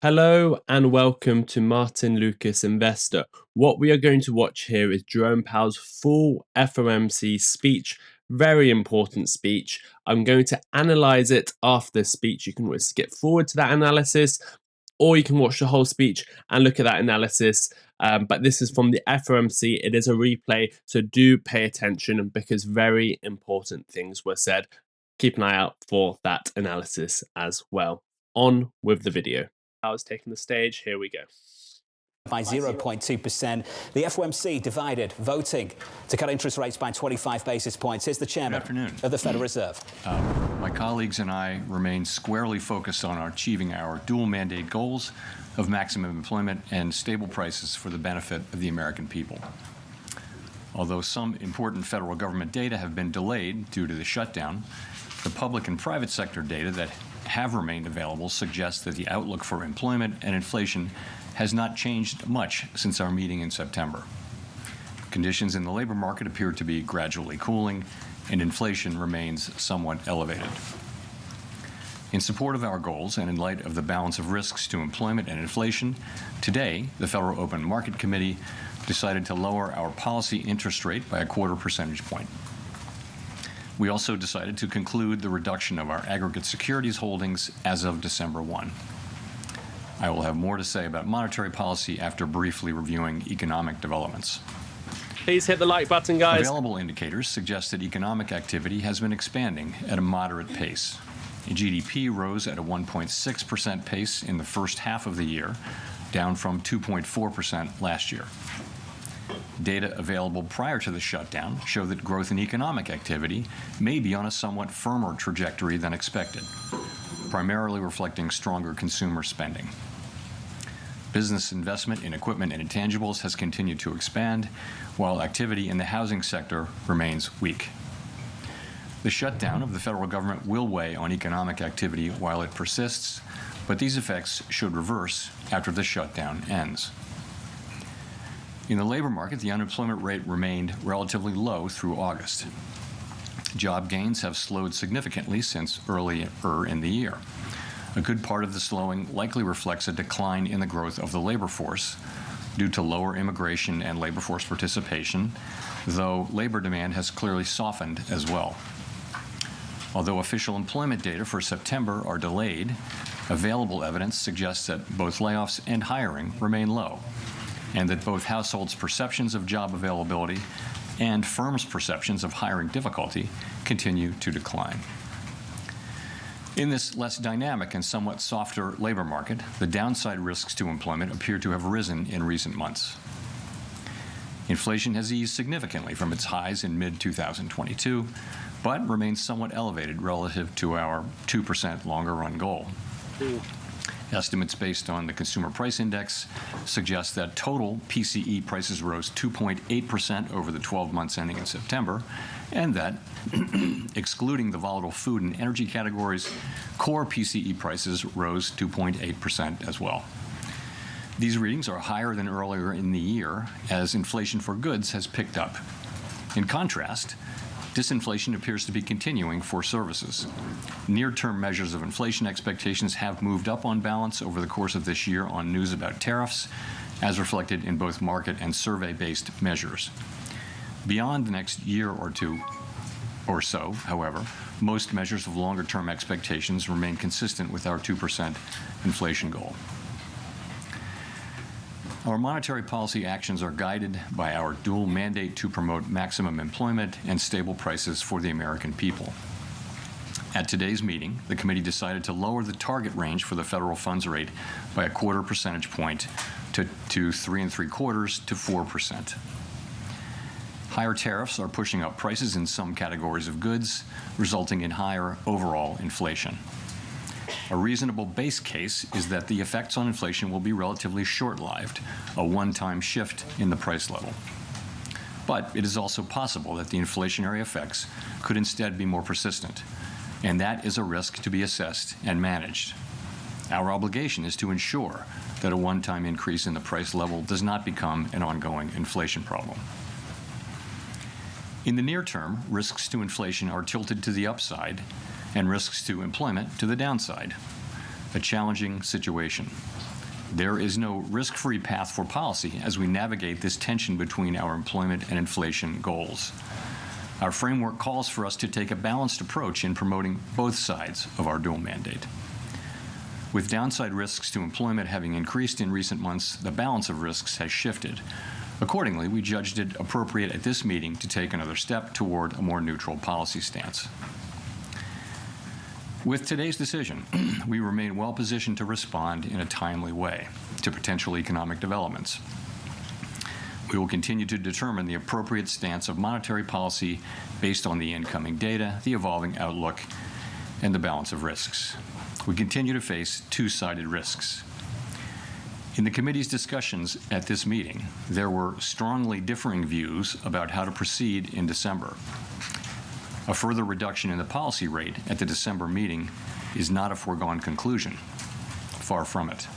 Hello and welcome to Martyn Lucas Investor. What we are going to watch here is Jerome Powell's full FOMC speech. Very important speech. I'm going to analyze it after the speech. You can always skip forward to that analysis, or you can watch the whole speech and look at that analysis. But this is from the FOMC. It is a replay, so do pay attention because very important things were said. Keep an eye out for that analysis as well. On with the video. Powell's taking the stage. Here we go. By 0.2%. The FOMC divided, voting to cut interest rates by 25 basis points. Here's the chairman of the Federal Reserve. My colleagues and I remain squarely focused on achieving our dual mandate goals of maximum employment and stable prices for the benefit of the American people. Although some important federal government data have been delayed due to the shutdown, the public and private sector data that have remained available suggests that the outlook for employment and inflation has not changed much since our meeting in September. Conditions in the labor market appear to be gradually cooling, and inflation remains somewhat elevated. In support of our goals and in light of the balance of risks to employment and inflation, today the Federal Open Market Committee decided to lower our policy interest rate by a 1/4 percentage point. We also decided to conclude the reduction of our aggregate securities holdings as of December 1. I will have more to say about monetary policy after briefly reviewing economic developments. Please hit the like button, guys. Available indicators suggest that economic activity has been expanding at a moderate pace. GDP rose at a 1.6% pace in the first half of the year, down from 2.4% last year. Data available prior to the shutdown show that growth in economic activity may be on a somewhat firmer trajectory than expected, primarily reflecting stronger consumer spending. Business investment in equipment and intangibles has continued to expand, while activity in the housing sector remains weak. The shutdown of the federal government will weigh on economic activity while it persists, but these effects should reverse after the shutdown ends. In the labor market, the unemployment rate remained relatively low through August. Job gains have slowed significantly since earlier in the year. A good part of the slowing likely reflects a decline in the growth of the labor force due to lower immigration and labor force participation, though labor demand has clearly softened as well. Although official employment data for September are delayed, available evidence suggests that both layoffs and hiring remain low, and that both households' perceptions of job availability and firms' perceptions of hiring difficulty continue to decline. In this less dynamic and somewhat softer labor market, the downside risks to employment appear to have risen in recent months. Inflation has eased significantly from its highs in mid-2022, but remains somewhat elevated relative to our 2% longer-run goal. Estimates based on the Consumer Price Index suggest that total PCE prices rose 2.8% over the 12 months ending in September, and that, excluding the volatile food and energy categories, core PCE prices rose 2.8% as well. These readings are higher than earlier in the year as inflation for goods has picked up. In contrast, disinflation appears to be continuing for services. Near-term measures of inflation expectations have moved up on balance over the course of this year on news about tariffs, as reflected in both market and survey-based measures. Beyond the next year or two or so, however, most measures of longer-term expectations remain consistent with our 2% inflation goal. Our monetary policy actions are guided by our dual mandate to promote maximum employment and stable prices for the American people. At today's meeting, the committee decided to lower the target range for the federal funds rate by a 1/4 percentage point to 3.75% to 4%. Higher tariffs are pushing up prices in some categories of goods, resulting in higher overall inflation. A reasonable base case is that the effects on inflation will be relatively short-lived, a one-time shift in the price level. But it is also possible that the inflationary effects could instead be more persistent, and that is a risk to be assessed and managed. Our obligation is to ensure that a one-time increase in the price level does not become an ongoing inflation problem. In the near term, risks to inflation are tilted to the upside and risks to employment to the downside. A challenging situation. There is no risk-free path for policy as we navigate this tension between our employment and inflation goals. Our framework calls for us to take a balanced approach in promoting both sides of our dual mandate. With downside risks to employment having increased in recent months, the balance of risks has shifted. Accordingly, we judged it appropriate at this meeting to take another step toward a more neutral policy stance. With today's decision, we remain well positioned to respond in a timely way to potential economic developments. We will continue to determine the appropriate stance of monetary policy based on the incoming data, the evolving outlook, and the balance of risks. We continue to face two-sided risks. In the committee's discussions at this meeting, there were strongly differing views about how to proceed in December. A further reduction in the policy rate at the December meeting is not a foregone conclusion. Far from it.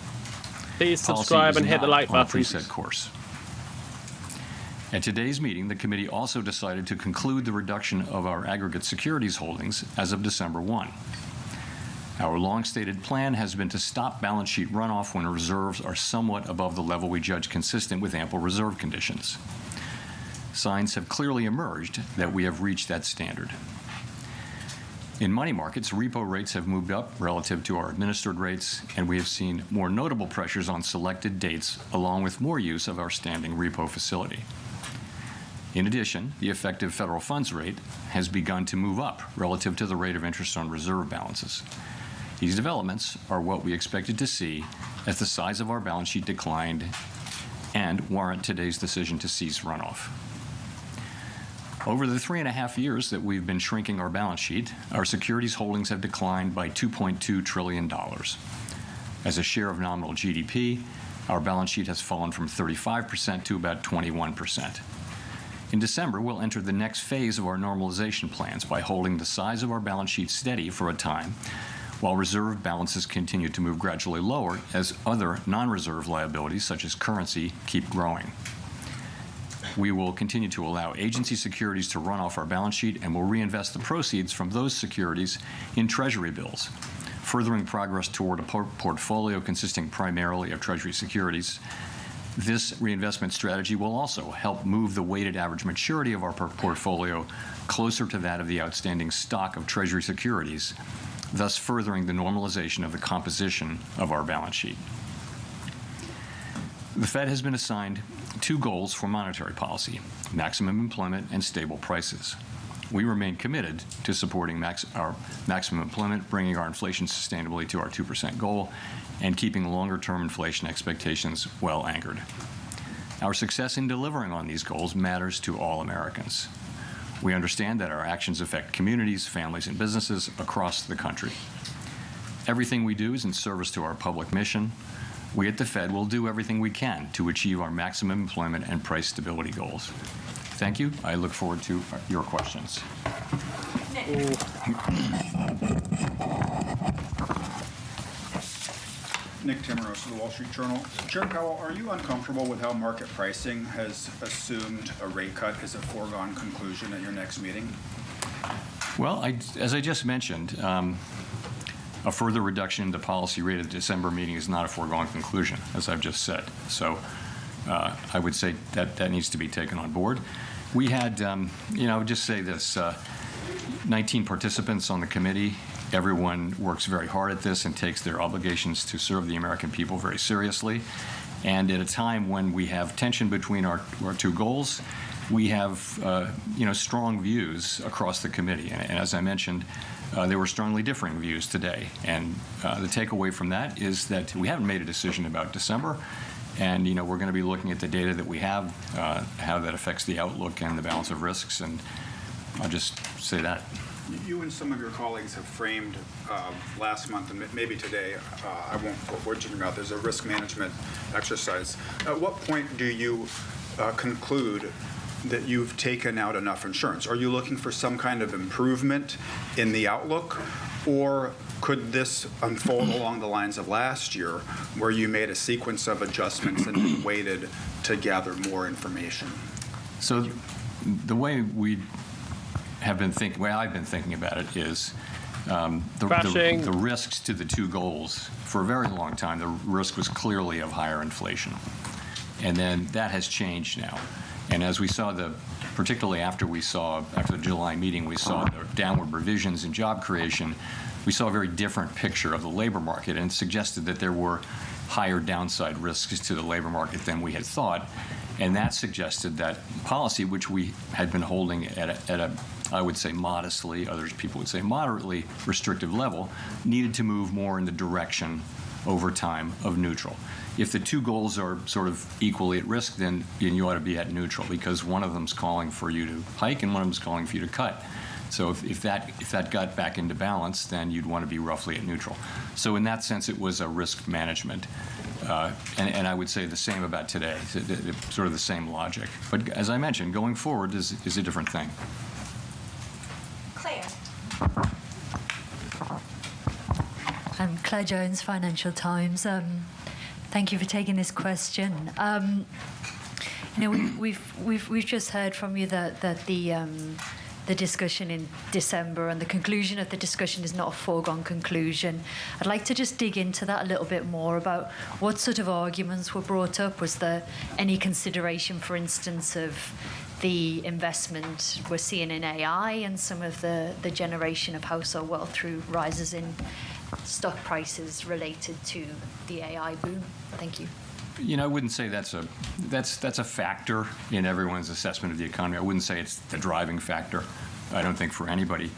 Please subscribe and hit the like button. Preset course. At today's meeting, the committee also decided to conclude the reduction of our aggregate securities holdings as of December 1. Our long-stated plan has been to stop balance sheet runoff when reserves are somewhat above the level we judge consistent with ample reserve conditions. Signs have clearly emerged that we have reached that standard. In money markets, repo rates have moved up relative to our administered rates, and we have seen more notable pressures on selected dates, along with more use of our standing repo facility. In addition, the effective federal funds rate has begun to move up relative to the rate of interest on reserve balances. These developments are what we expected to see as the size of our balance sheet declined and warrant today's decision to cease runoff. Over the 3.5 years that we've been shrinking our balance sheet, our securities holdings have declined by $2.2 trillion. As a share of nominal GDP, our balance sheet has fallen from 35% to about 21%. In December, we'll enter the next phase of our normalization plans by holding the size of our balance sheet steady for a time, while reserve balances continue to move gradually lower as other non-reserve liabilities, such as currency, keep growing. We will continue to allow agency securities to run off our balance sheet and will reinvest the proceeds from those securities in Treasury bills, furthering progress toward a portfolio consisting primarily of Treasury securities. This reinvestment strategy will also help move the weighted average maturity of our portfolio closer to that of the outstanding stock of Treasury securities, thus furthering the normalization of the composition of our balance sheet. The Fed has been assigned two goals for monetary policy: maximum employment and stable prices. We remain committed to supporting our maximum employment, bringing our inflation sustainably to our 2% goal, and keeping longer-term inflation expectations well anchored. Our success in delivering on these goals matters to all Americans. We understand that our actions affect communities, families, and businesses across the country. Everything we do is in service to our public mission. We at the Fed will do everything we can to achieve our maximum employment and price stability goals. Thank you. I look forward to your questions. Nick Timmeros of the Wall Street Journal. Jerome Powell, are you uncomfortable with how market pricing has assumed a rate cut is a foregone conclusion at your next meeting? Well, as I just mentioned, a further reduction in the policy rate at the December meeting is not a foregone conclusion, as I've just said. So I would say that needs to be taken on board. We had, I would just say this, 19 participants on the committee. Everyone works very hard at this and takes their obligations to serve the American people very seriously. And at a time when we have tension between our two goals, we have, strong views across the committee. And as I mentioned, there were strongly differing views today. And the takeaway from that is that we haven't made a decision about December. And, we're going to be looking at the data that we have, how that affects the outlook and the balance of risks. And I'll just say that. You and some of your colleagues have framed last month and maybe today, I won't put words in your mouth, there's a risk management exercise. At what point do you conclude that you've taken out enough insurance? Are you looking for some kind of improvement in the outlook, or could this unfold along the lines of last year, where you made a sequence of adjustments and then waited to gather more information? So the way I've been thinking about it is Crashing. The risks to the two goals, for a very long time, the risk was clearly of higher inflation. And then that has changed now. And as we saw particularly after the July meeting, we saw the downward revisions in job creation, we saw a very different picture of the labor market, and suggested that there were higher downside risks to the labor market than we had thought. And that suggested that policy, which we had been holding at a I would say modestly, other people would say moderately restrictive level, needed to move more in the direction over time of neutral. If the two goals are sort of equally at risk, then you ought to be at neutral, because one of them's calling for you to hike and one of them's calling for you to cut. So if that got back into balance, then you'd want to be roughly at neutral. So in that sense, it was a risk management. And I would say the same about today, sort of the same logic. But as I mentioned, going forward is a different thing. Claire. I'm Claire Jones, Financial Times. Thank you for taking this question. We've just heard from you that the discussion in December and the conclusion of the discussion is not a foregone conclusion. I'd like to just dig into that a little bit more about what sort of arguments were brought up. Was there any consideration, for instance, of the investment we're seeing in AI and some of the generation of household wealth through rises in stock prices related to the AI boom? Thank you. I wouldn't say that's a factor in everyone's assessment of the economy. I wouldn't say it's the driving factor. I don't think for anybody.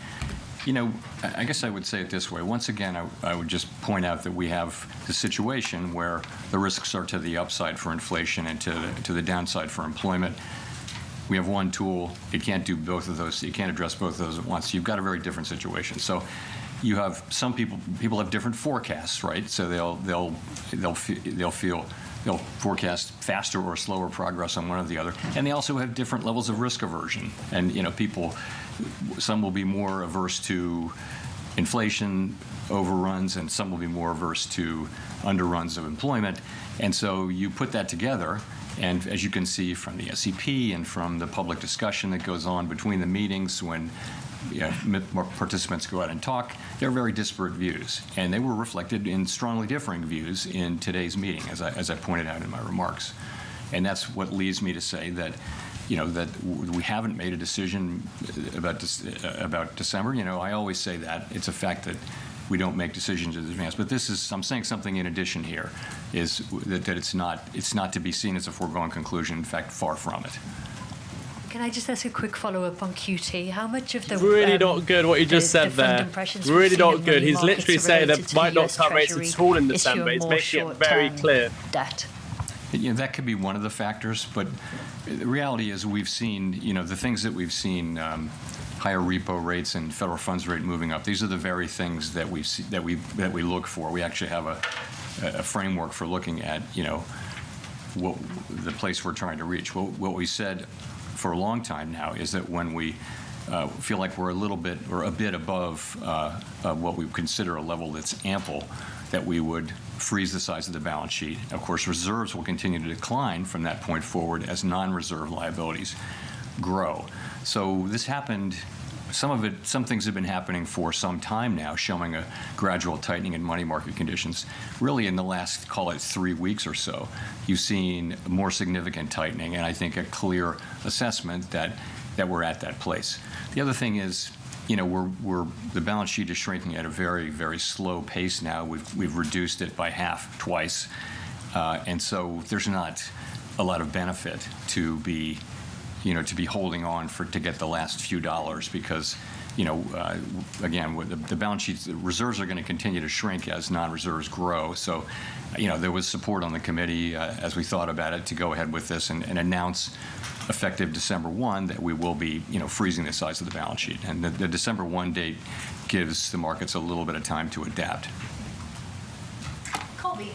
I guess I would say it this way. Once again, I would just point out that we have the situation where the risks are to the upside for inflation and to the downside for employment. We have one tool. It can't do both of those. You can't address both of those at once. You've got a very different situation. So you have some people have different forecasts, right? So they'll forecast faster or slower progress on one or the other, and they also have different levels of risk aversion. And some will be more averse to inflation overruns, and some will be more averse to underruns of employment. And so you put that together, and as you can see from the SEP and from the public discussion that goes on between the meetings when more participants go out and talk, they're very disparate views, and they were reflected in strongly differing views in today's meeting, as I pointed out in my remarks. And that's what leads me to say that, that we haven't made a decision about December. I always say that it's a fact that we don't make decisions in advance. But I'm saying something in addition here, is that it's not to be seen as a foregone conclusion. In fact, far from it. Can I just ask a quick follow-up on QT? How much of the really not good what you just said there. Really not good. He's literally saying that might not cut rates at all in December. He's making it very clear. Debt. That could be one of the factors, but the reality is we've seen, the things that we've seen, higher repo rates and federal funds rate moving up. These are the very things that we look for. We actually have a framework for looking at, what the place we're trying to reach. What we said for a long time now is that when we feel like we're a bit above what we consider a level that's ample, that we would freeze the size of the balance sheet. Of course, reserves will continue to decline from that point forward as non-reserve liabilities grow. So this happened. Some things have been happening for some time now, showing a gradual tightening in money market conditions. Really, in the last, call it 3 weeks or so, you've seen more significant tightening, and I think a clear assessment that we're at that place. The other thing is, the balance sheet is shrinking at a very, very slow pace now. We've reduced it by half twice, and so there's not a lot of benefit to be holding on to get the last few dollars, because, again, the balance sheets, the reserves are going to continue to shrink as non-reserves grow. So, there was support on the committee as we thought about it to go ahead with this and announce effective December 1 that we will be, freezing the size of the balance sheet. And the December 1 date gives the markets a little bit of time to adapt. Colby.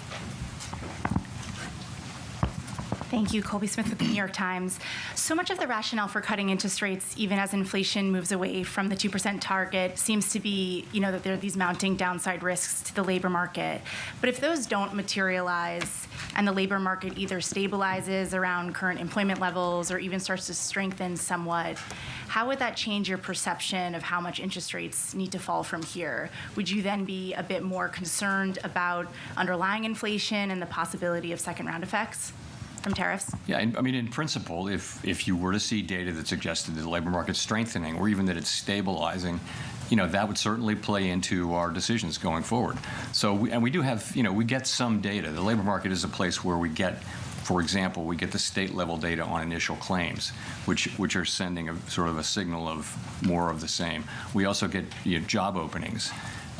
Thank you. Colby Smith with the New York Times. So much of the rationale for cutting interest rates, even as inflation moves away from the 2% target, seems to be, that there are these mounting downside risks to the labor market. But if those don't materialize and the labor market either stabilizes around current employment levels or even starts to strengthen somewhat, how would that change your perception of how much interest rates need to fall from here? Would you then be a bit more concerned about underlying inflation and the possibility of second-round effects from tariffs? Yeah, I mean, in principle, if you were to see data that suggested that the labor market's strengthening or even that it's stabilizing, that would certainly play into our decisions going forward. So, we do have, we get some data. The labor market is a place where we get, for example, we get the state-level data on initial claims, which are sending a sort of a signal of more of the same. We also get job openings.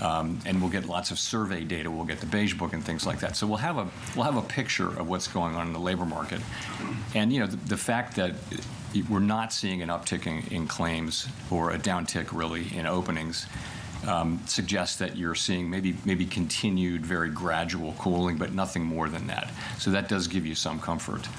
And we'll get lots of survey data. We'll get the Beige Book and things like that. So we'll have a picture of what's going on in the labor market, and the fact that we're not seeing an uptick in claims or a downtick really in openings suggests that you're seeing maybe continued very gradual cooling, but nothing more than that. So that does give you some comfort.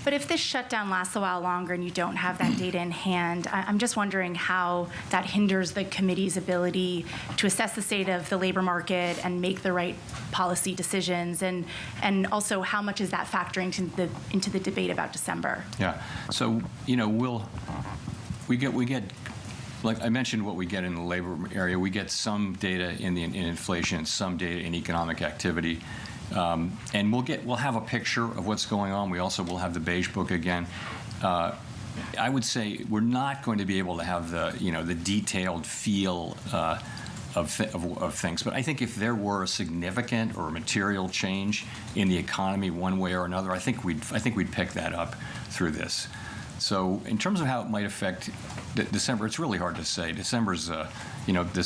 But if this shutdown lasts a while longer and you don't have that data in hand, I'm just wondering how that hinders the committee's ability to assess the state of the labor market and make the right policy decisions, and also how much is that factoring into the debate about December? Yeah, so we get like I mentioned what we get in the labor area. We get some data in inflation, some data in economic activity. And we'll have a picture of what's going on. We also will have the Beige Book again. I would say we're not going to be able to have the detailed feel of things. But I think if there were a significant or material change in the economy one way or another, I think we'd pick that up through this. So in terms of how it might affect December, it's really hard to say. December's the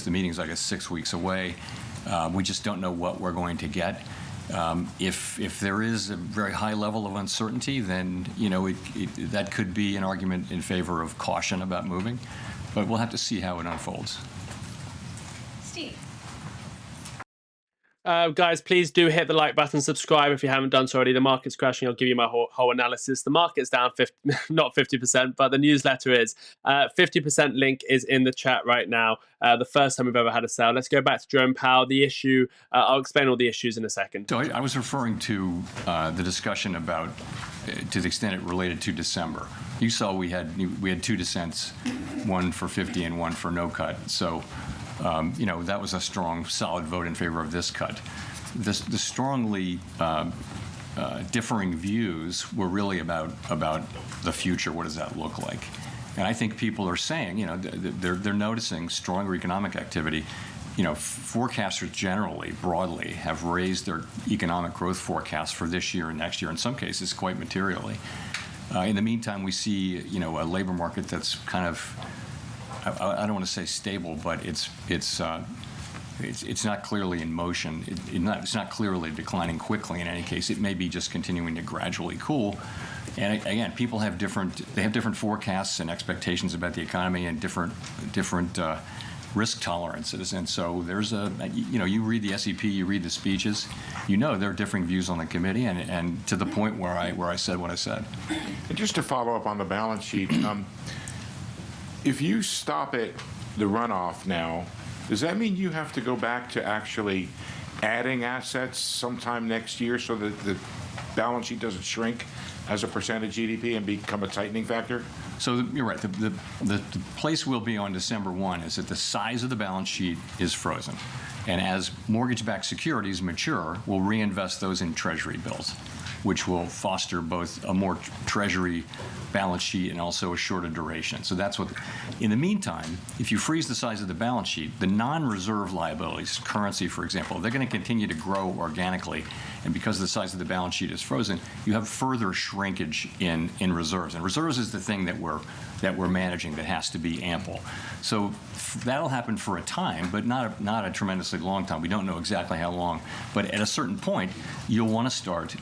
meeting's I guess 6 weeks away. We just don't know what we're going to get. If there is a very high level of uncertainty, then that could be an argument in favor of caution about moving, but we'll have to see how it unfolds. Steve. Guys, please do hit the like button, subscribe if you haven't done so already. The market's crashing. I'll give you my whole analysis. The market's down not 50%, but the newsletter is. 50% link is in the chat right now. The first time we've ever had a sale. Let's go back to Jerome Powell. The issue, I'll explain all the issues in a second. So I was referring to the discussion about, to the extent it related to December. You saw we had 2 dissents, one for 50 and one for no cut. So that was a strong, solid vote in favor of this cut. The strongly differing views were really about the future. What does that look like? And I think people are saying, they're noticing stronger economic activity. Forecasters generally, broadly, have raised their economic growth forecasts for this year and next year, in some cases quite materially. In the meantime, we see, a labor market that's kind of, I don't want to say stable, but it's not clearly in motion. It's not clearly declining quickly in any case. It may be just continuing to gradually cool. And again, people have different forecasts and expectations about the economy and different risk tolerances. And so there's you read the SEP, you read the speeches, there are differing views on the committee, and to the point where I said what I said. And just to follow up on the balance sheet, if you stop the runoff now, does that mean you have to go back to actually adding assets sometime next year so that the balance sheet doesn't shrink as a percent of GDP and become a tightening factor? So you're right. The place we'll be on December 1 is that the size of the balance sheet is frozen. And as mortgage-backed securities mature, we'll reinvest those in Treasury bills, which will foster both a more Treasury balance sheet and also a shorter duration. So that's what. In the meantime, if you freeze the size of the balance sheet, the non-reserve liabilities, currency, for example, they're going to continue to grow organically. And because the size of the balance sheet is frozen, you have further shrinkage in reserves. And reserves is the thing that we're managing that has to be ample. So that'll happen for a time, but not a tremendously long time. We don't know exactly how long. But at a certain point, you'll want to start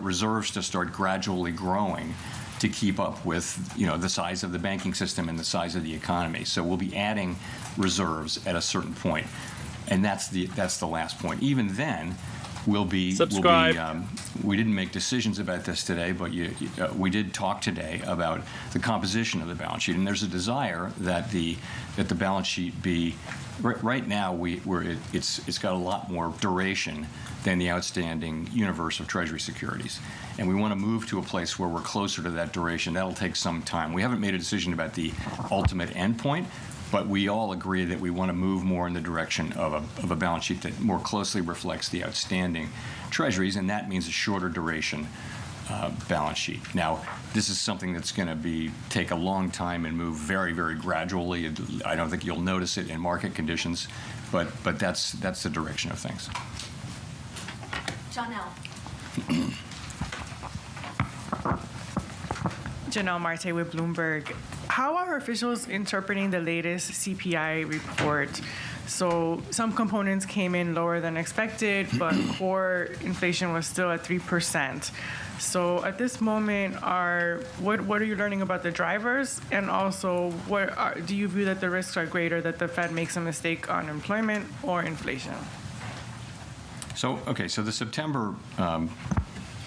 reserves to start gradually growing to keep up with the size of the banking system and the size of the economy. So we'll be adding reserves at a certain point, and that's the last point. Even then, will be subscribe. We didn't make decisions about this today, but we did talk today about the composition of the balance sheet, and there's a desire that the balance sheet be. Right now, it's got a lot more duration than the outstanding universe of Treasury securities, and we want to move to a place where we're closer to that duration. That'll take some time. We haven't made a decision about the ultimate endpoint, but we all agree that we want to move more in the direction of a balance sheet that more closely reflects the outstanding Treasuries, and that means a shorter duration balance sheet. Now, this is something that's going to take a long time and move very, very gradually. I don't think you'll notice it in market conditions, but that's the direction of things. Janelle. Janelle Martyn with Bloomberg. How are officials interpreting the latest CPI report? So some components came in lower than expected, but core inflation was still at 3%. So at this moment, what are you learning about the drivers? And also, do you view that the risks are greater that the Fed makes a mistake on employment or inflation? So the September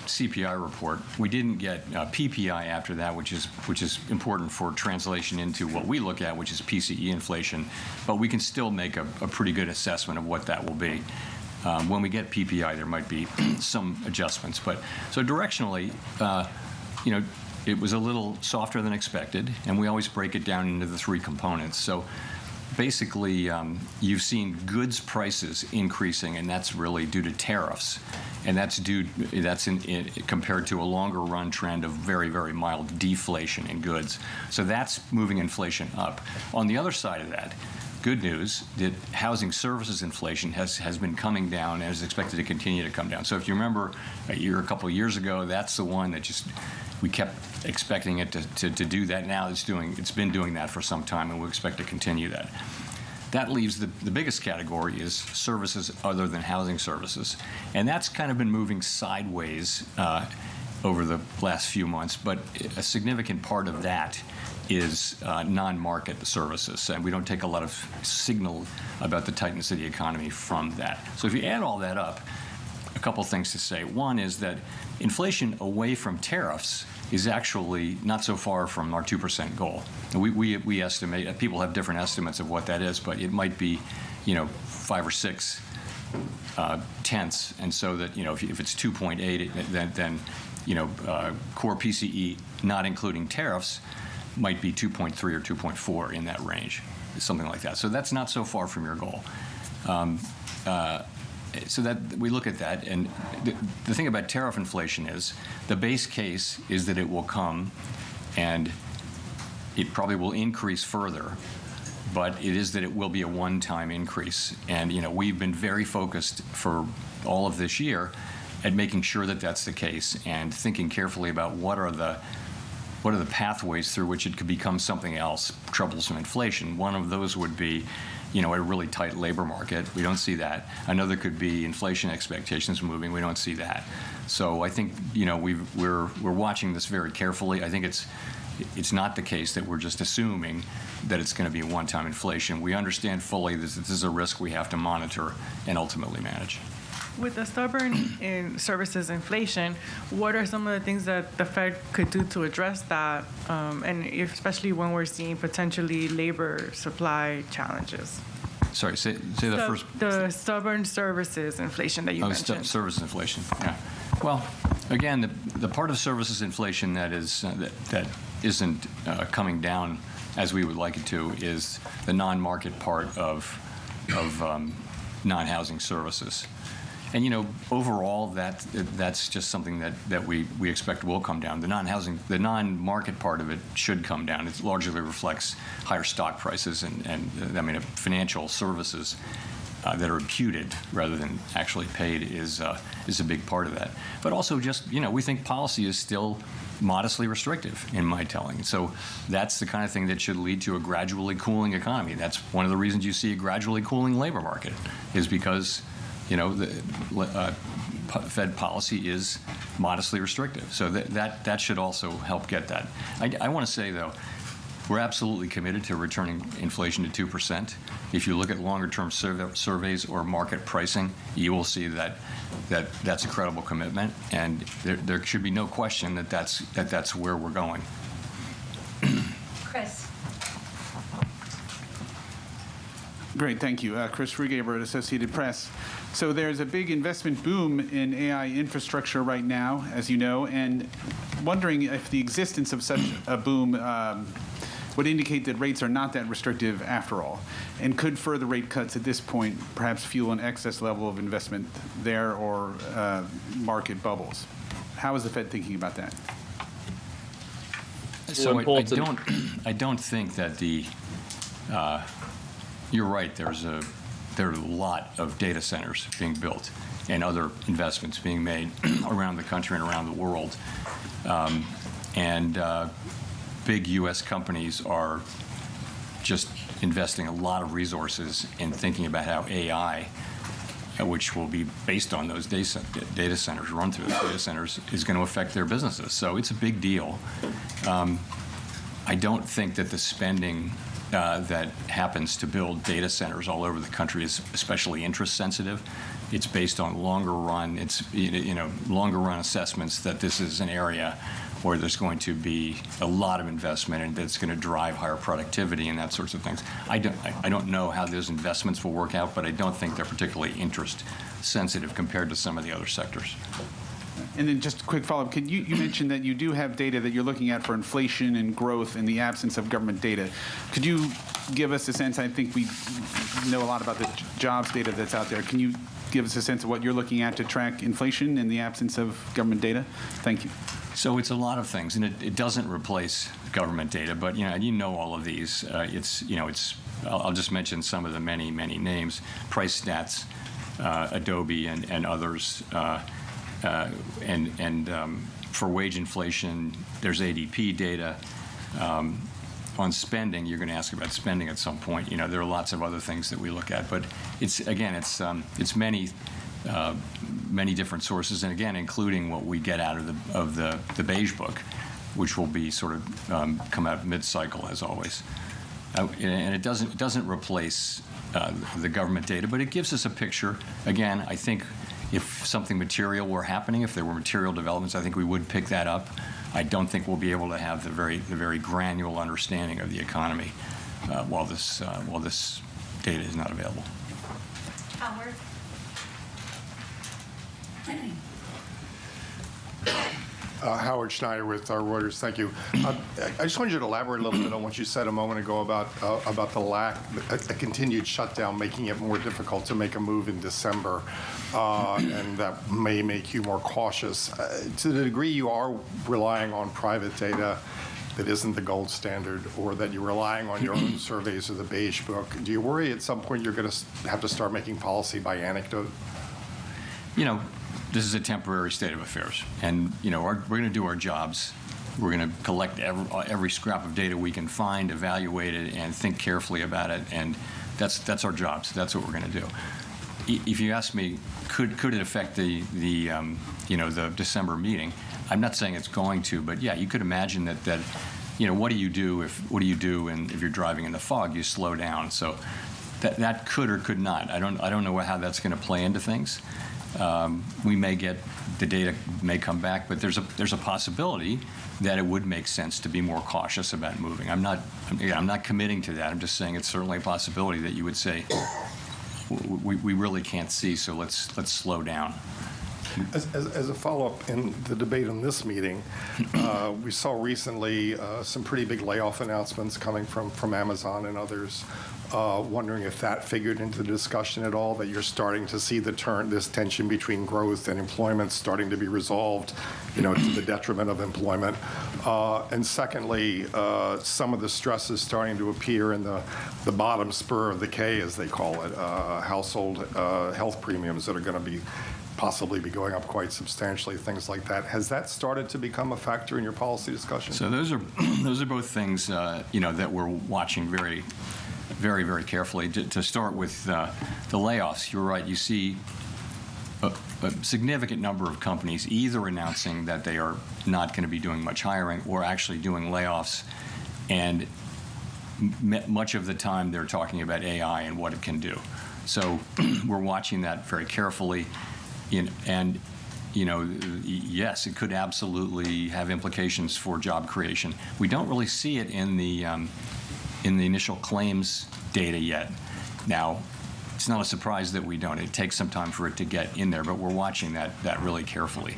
CPI report, we didn't get PPI after that, which is important for translation into what we look at, which is PCE inflation. But we can still make a pretty good assessment of what that will be. When we get PPI, there might be some adjustments. But so directionally, it was a little softer than expected, and we always break it down into the three components. So basically, you've seen goods prices increasing, and that's really due to tariffs, and that's compared to a longer run trend of very, very mild deflation in goods. So that's moving inflation up. On the other side of that, good news that housing services inflation has been coming down and is expected to continue to come down. So if you remember a couple of years ago, that's the one that we kept expecting it to do that. Now it's been doing that for some time, and we expect to continue that. That leaves the biggest category is services other than housing services, and that's kind of been moving sideways over the last few months. But a significant part of that is non-market services, and we don't take a lot of signal about the tightness of the economy from that. So if you add all that up, a couple things to say. One is that inflation away from tariffs is actually not so far from our 2% goal. We estimate, people have different estimates of what that is, but it might be, 5 or 6 tenths, and so that if it's 2.8, then core PCE, not including tariffs, might be 2.3 or 2.4 in that range, something like that. So that's not so far from your goal. So that we look at that, and the thing about tariff inflation is the base case is that it will come, and it probably will increase further, but it is that it will be a one-time increase. And we've been very focused for all of this year at making sure that that's the case, and thinking carefully about what are the pathways through which it could become something else, troublesome inflation. One of those would be a really tight labor market. We don't see that. Another could be inflation expectations moving. We don't see that. So I think we're watching this very carefully. I think it's not the case that we're just assuming that it's going to be a one-time inflation. We understand fully that this is a risk we have to monitor and ultimately manage. With the stubborn in services inflation, what are some of the things that the Fed could do to address that, and especially when we're seeing potentially labor supply challenges? Sorry, say that first. The stubborn services inflation that you mentioned. Services inflation, yeah. Well, again, the part of services inflation that isn't coming down as we would like it to is the non-market part of non-housing services. And overall, that's just something that we expect will come down. The non-market part of it should come down. It largely reflects higher stock prices and financial services that are imputed rather than actually paid is a big part of that. But also just we think policy is still modestly restrictive in my telling. So that's the kind of thing that should lead to a gradually cooling economy. That's one of the reasons you see a gradually cooling labor market, is because the Fed policy is modestly restrictive. So that should also help get that. I want to say, though, We're absolutely committed to returning inflation to 2%. If you look at longer-term surveys or market pricing, you will see that's a credible commitment, and there should be no question that that's where we're going. Chris. Great, thank you. Chris Rugaber at Associated Press. So there's a big investment boom in AI infrastructure right now, as you know, and wondering if the existence of such a boom would indicate that rates are not that restrictive after all, and could further rate cuts at this point perhaps fuel an excess level of investment there or market bubbles? How is the Fed thinking about that? So I don't think that you're right. There are a lot of data centers being built and other investments being made around the country and around the world. Big U.S. companies are just investing a lot of resources in thinking about how AI, which will be based on those data centers, run through those data centers, is going to affect their businesses. So it's a big deal. I don't think that the spending that happens to build data centers all over the country is especially interest sensitive. It's based on longer run assessments that this is an area where there's going to be a lot of investment and that's going to drive higher productivity and that sorts of things. I don't know how those investments will work out, but I don't think they're particularly interest sensitive compared to some of the other sectors. And then just a quick follow-up. You mentioned that you do have data that you're looking at for inflation and growth in the absence of government data. Could you give us a sense? I think we know a lot about the jobs data that's out there. Can you give us a sense of what you're looking at to track inflation in the absence of government data? Thank you. So it's a lot of things, and it doesn't replace government data. But you know all of these. I'll just mention some of the many names: Price Stats, Adobe, and others. For wage inflation, there's ADP data. On spending, you're going to ask about spending at some point. There are lots of other things that we look at, but it's many different sources, and again, including what we get out of the Beige Book, which will be sort of come out mid-cycle as always. And it doesn't replace the government data, but it gives us a picture. Again, I think if something material were happening, if there were material developments, I think we would pick that up. I don't think we'll be able to have the very granular understanding of the economy while this data is not available. Howard. Howard Schneider with Reuters. Thank you. I just wanted you to elaborate a little bit on what you said a moment ago about a continued shutdown, making it more difficult to make a move in December, and that may make you more cautious. To the degree you are relying on private data that isn't the gold standard, or that you're relying on your own surveys or the Beige Book, do you worry at some point you're going to have to start making policy by anecdote? This is a temporary state of affairs, and we're going to do our jobs. We're going to collect every scrap of data we can find, evaluate it, and think carefully about it. And that's our jobs. That's what we're going to do. If you ask me, could it affect the December meeting? I'm not saying it's going to, but yeah, you could imagine that what do you do if you're driving in the fog? You slow down. So that could or could not. I don't know how that's going to play into things. We may get the data may come back, but there's a possibility that it would make sense to be more cautious about moving. I'm not committing to that. I'm just saying it's certainly a possibility that you would say we really can't see, so let's slow down. As a follow-up in the debate on this meeting, we saw recently some pretty big layoff announcements coming from Amazon and others. Wondering if that figured into the discussion at all, that you're starting to see this tension between growth and employment starting to be resolved, to the detriment of employment. And secondly, some of the stress is starting to appear in the bottom spur of the K, as they call it, household health premiums that are going to possibly be going up quite substantially, things like that. Has that started to become a factor in your policy discussion? So those are both things that we're watching very, very carefully. To start with the layoffs, you're right. You see a significant number of companies either announcing that they are not going to be doing much hiring or actually doing layoffs. And much of the time they're talking about AI and what it can do. So we're watching that very carefully, and yes, it could absolutely have implications for job creation. We don't really see it in the initial claims data yet. Now, it's not a surprise that we don't. It takes some time for it to get in there, but we're watching that really carefully.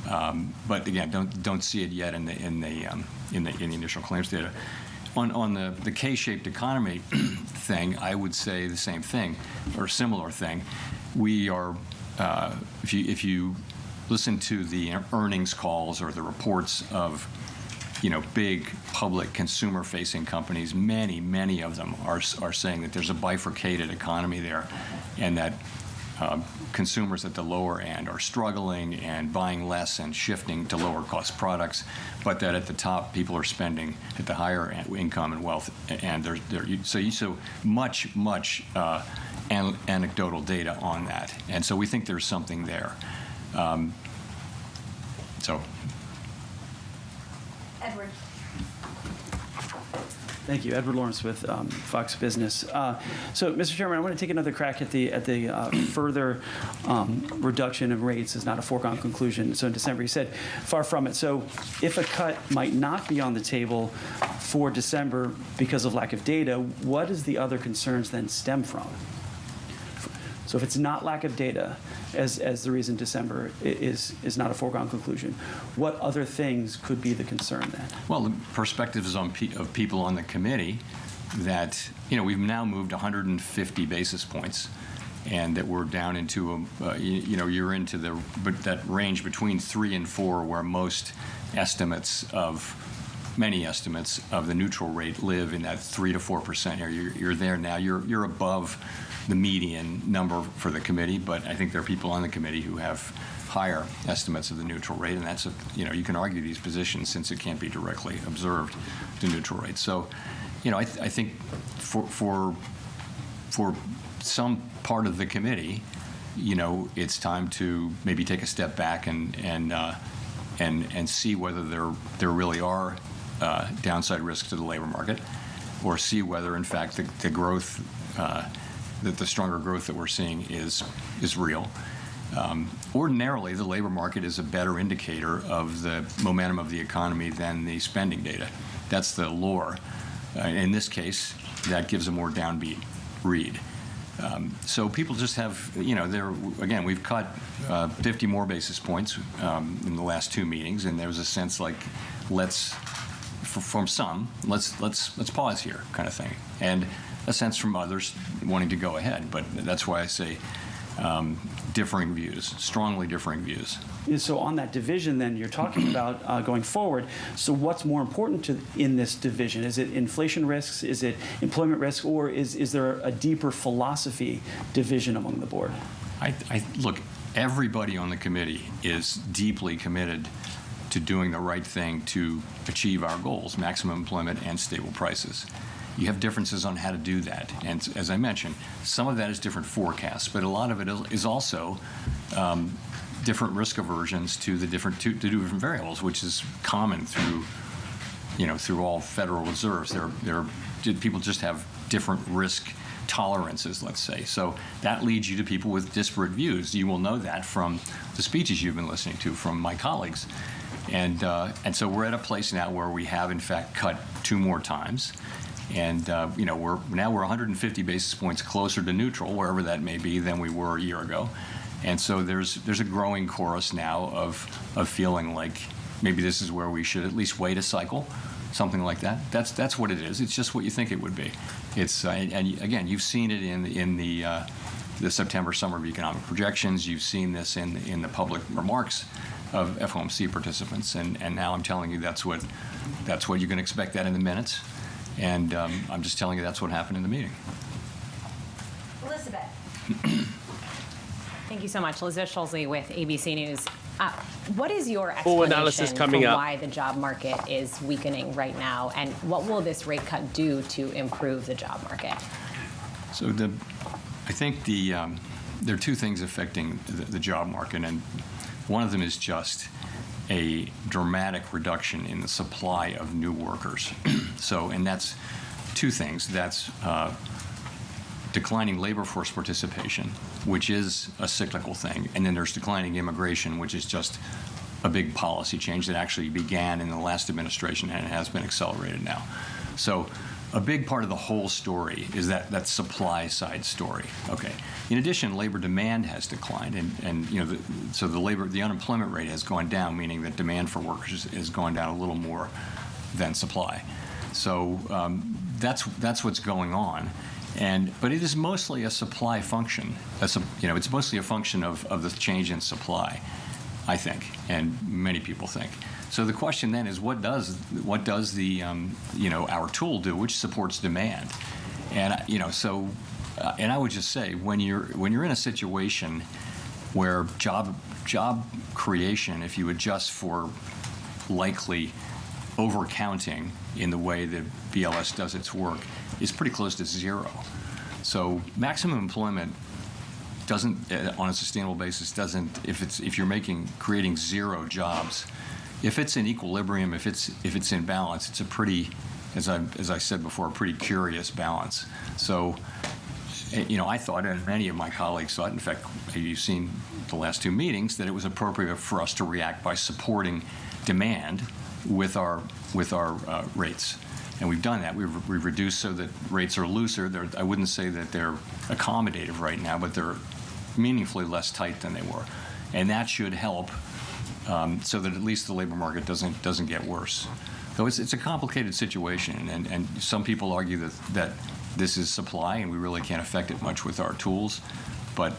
But again, don't see it yet in the initial claims data. On the K-shaped economy thing, I would say the same thing or similar thing. We are, if you listen to the earnings calls or the reports of big public consumer-facing companies, many of them are saying that there's a bifurcated economy there, and that consumers at the lower end are struggling and buying less and shifting to lower-cost products, but that at the top, people are spending at the higher income and wealth, and so much anecdotal data on that, and so we think there's something there. Edward. Thank you. Edward Lawrence with Fox Business. So, Mr. Chairman, I want to take another crack at the further reduction of rates is not a foregone conclusion. So in December, you said far from it. So if a cut might not be on the table for December because of lack of data, what does the other concerns then stem from? So if it's not lack of data as the reason December is not a foregone conclusion, what other things could be the concern then? Well, the perspectives of people on the committee that, we've now moved 150 basis points, and that we're down into, you're into that range between 3 and 4 where many estimates of the neutral rate live in that 3 to 4% area. You're there now. You're above the median number for the committee, but I think there are people on the committee who have higher estimates of the neutral rate, and that's you can argue these positions since it can't be directly observed, the neutral rate. So, I think for some part of the committee, it's time to maybe take a step back and see whether there really are downside risks to the labor market, or see whether in fact the growth. That the stronger growth that we're seeing is real. Ordinarily, the labor market is a better indicator of the momentum of the economy than the spending data. That's the lore. In this case, that gives a more downbeat read. So people just have, again, we've cut 50 more basis points in the last 2 meetings, and there was a sense like, let's pause here, kind of thing. And a sense from others wanting to go ahead, but that's why I say differing views, strongly differing views. So on that division, then you're talking about going forward. So what's more important in this division? Is it inflation risks? Is it employment risk? Or is there a deeper philosophy division among the board? Look, everybody on the committee is deeply committed to doing the right thing to achieve our goals, maximum employment and stable prices. You have differences on how to do that. And as I mentioned, some of that is different forecasts, but a lot of it is also different risk aversions to the different variables, which is common through all Federal Reserves. People just have different risk tolerances, let's say. So that leads you to people with disparate views. You will know that from the speeches you've been listening to from my colleagues. And so we're at a place now where we have, in fact, cut 2 more times. And we're 150 basis points closer to neutral, wherever that may be, than we were a year ago. And so there's a growing chorus now of feeling like maybe this is where we should at least wait a cycle, something like that. That's what it is. It's just what you think it would be. It's and again, you've seen it in the September Summer of Economic Projections. You've seen this in the public remarks of FOMC participants, and now I'm telling you that's what you can expect that in the minutes. And I'm just telling you that's what happened in the meeting. Elizabeth. Thank you so much. Elizabeth Schulze with ABC News. What is your analysis explanation coming for up. why the job market is weakening right now, and what will this rate cut do to improve the job market? So I think there are 2 things affecting the job market, and one of them is just a dramatic reduction in the supply of new workers. And that's two things. That's declining labor force participation, which is a cyclical thing, and then there's declining immigration, which is just a big policy change that actually began in the last administration and has been accelerated now. So a big part of the whole story is that supply side story. Okay. In addition, labor demand has declined, and so the unemployment rate has gone down, meaning that demand for workers has gone down a little more than supply. So that's what's going on, but it is mostly a supply function. It's mostly a function of the change in supply, I think, and many people think. So the question then is, what does the our tool do, which supports demand? And and I would just say, when you're in a situation where job creation, if you adjust for likely overcounting in the way that BLS does its work, is pretty close to zero. So maximum employment doesn't, on a sustainable basis, if you're creating zero jobs, if it's in equilibrium, if it's in balance, it's a pretty, as I said before, a pretty curious balance. So, I thought, and many of my colleagues thought, in fact, you've seen the last two meetings, that it was appropriate for us to react by supporting demand with our rates. And we've done that. We've reduced so that rates are looser. I wouldn't say that they're accommodative right now, but they're meaningfully less tight than they were. And that should help so that at least the labor market doesn't get worse. Though it's a complicated situation, and some people argue that this is supply and we really can't affect it much with our tools, but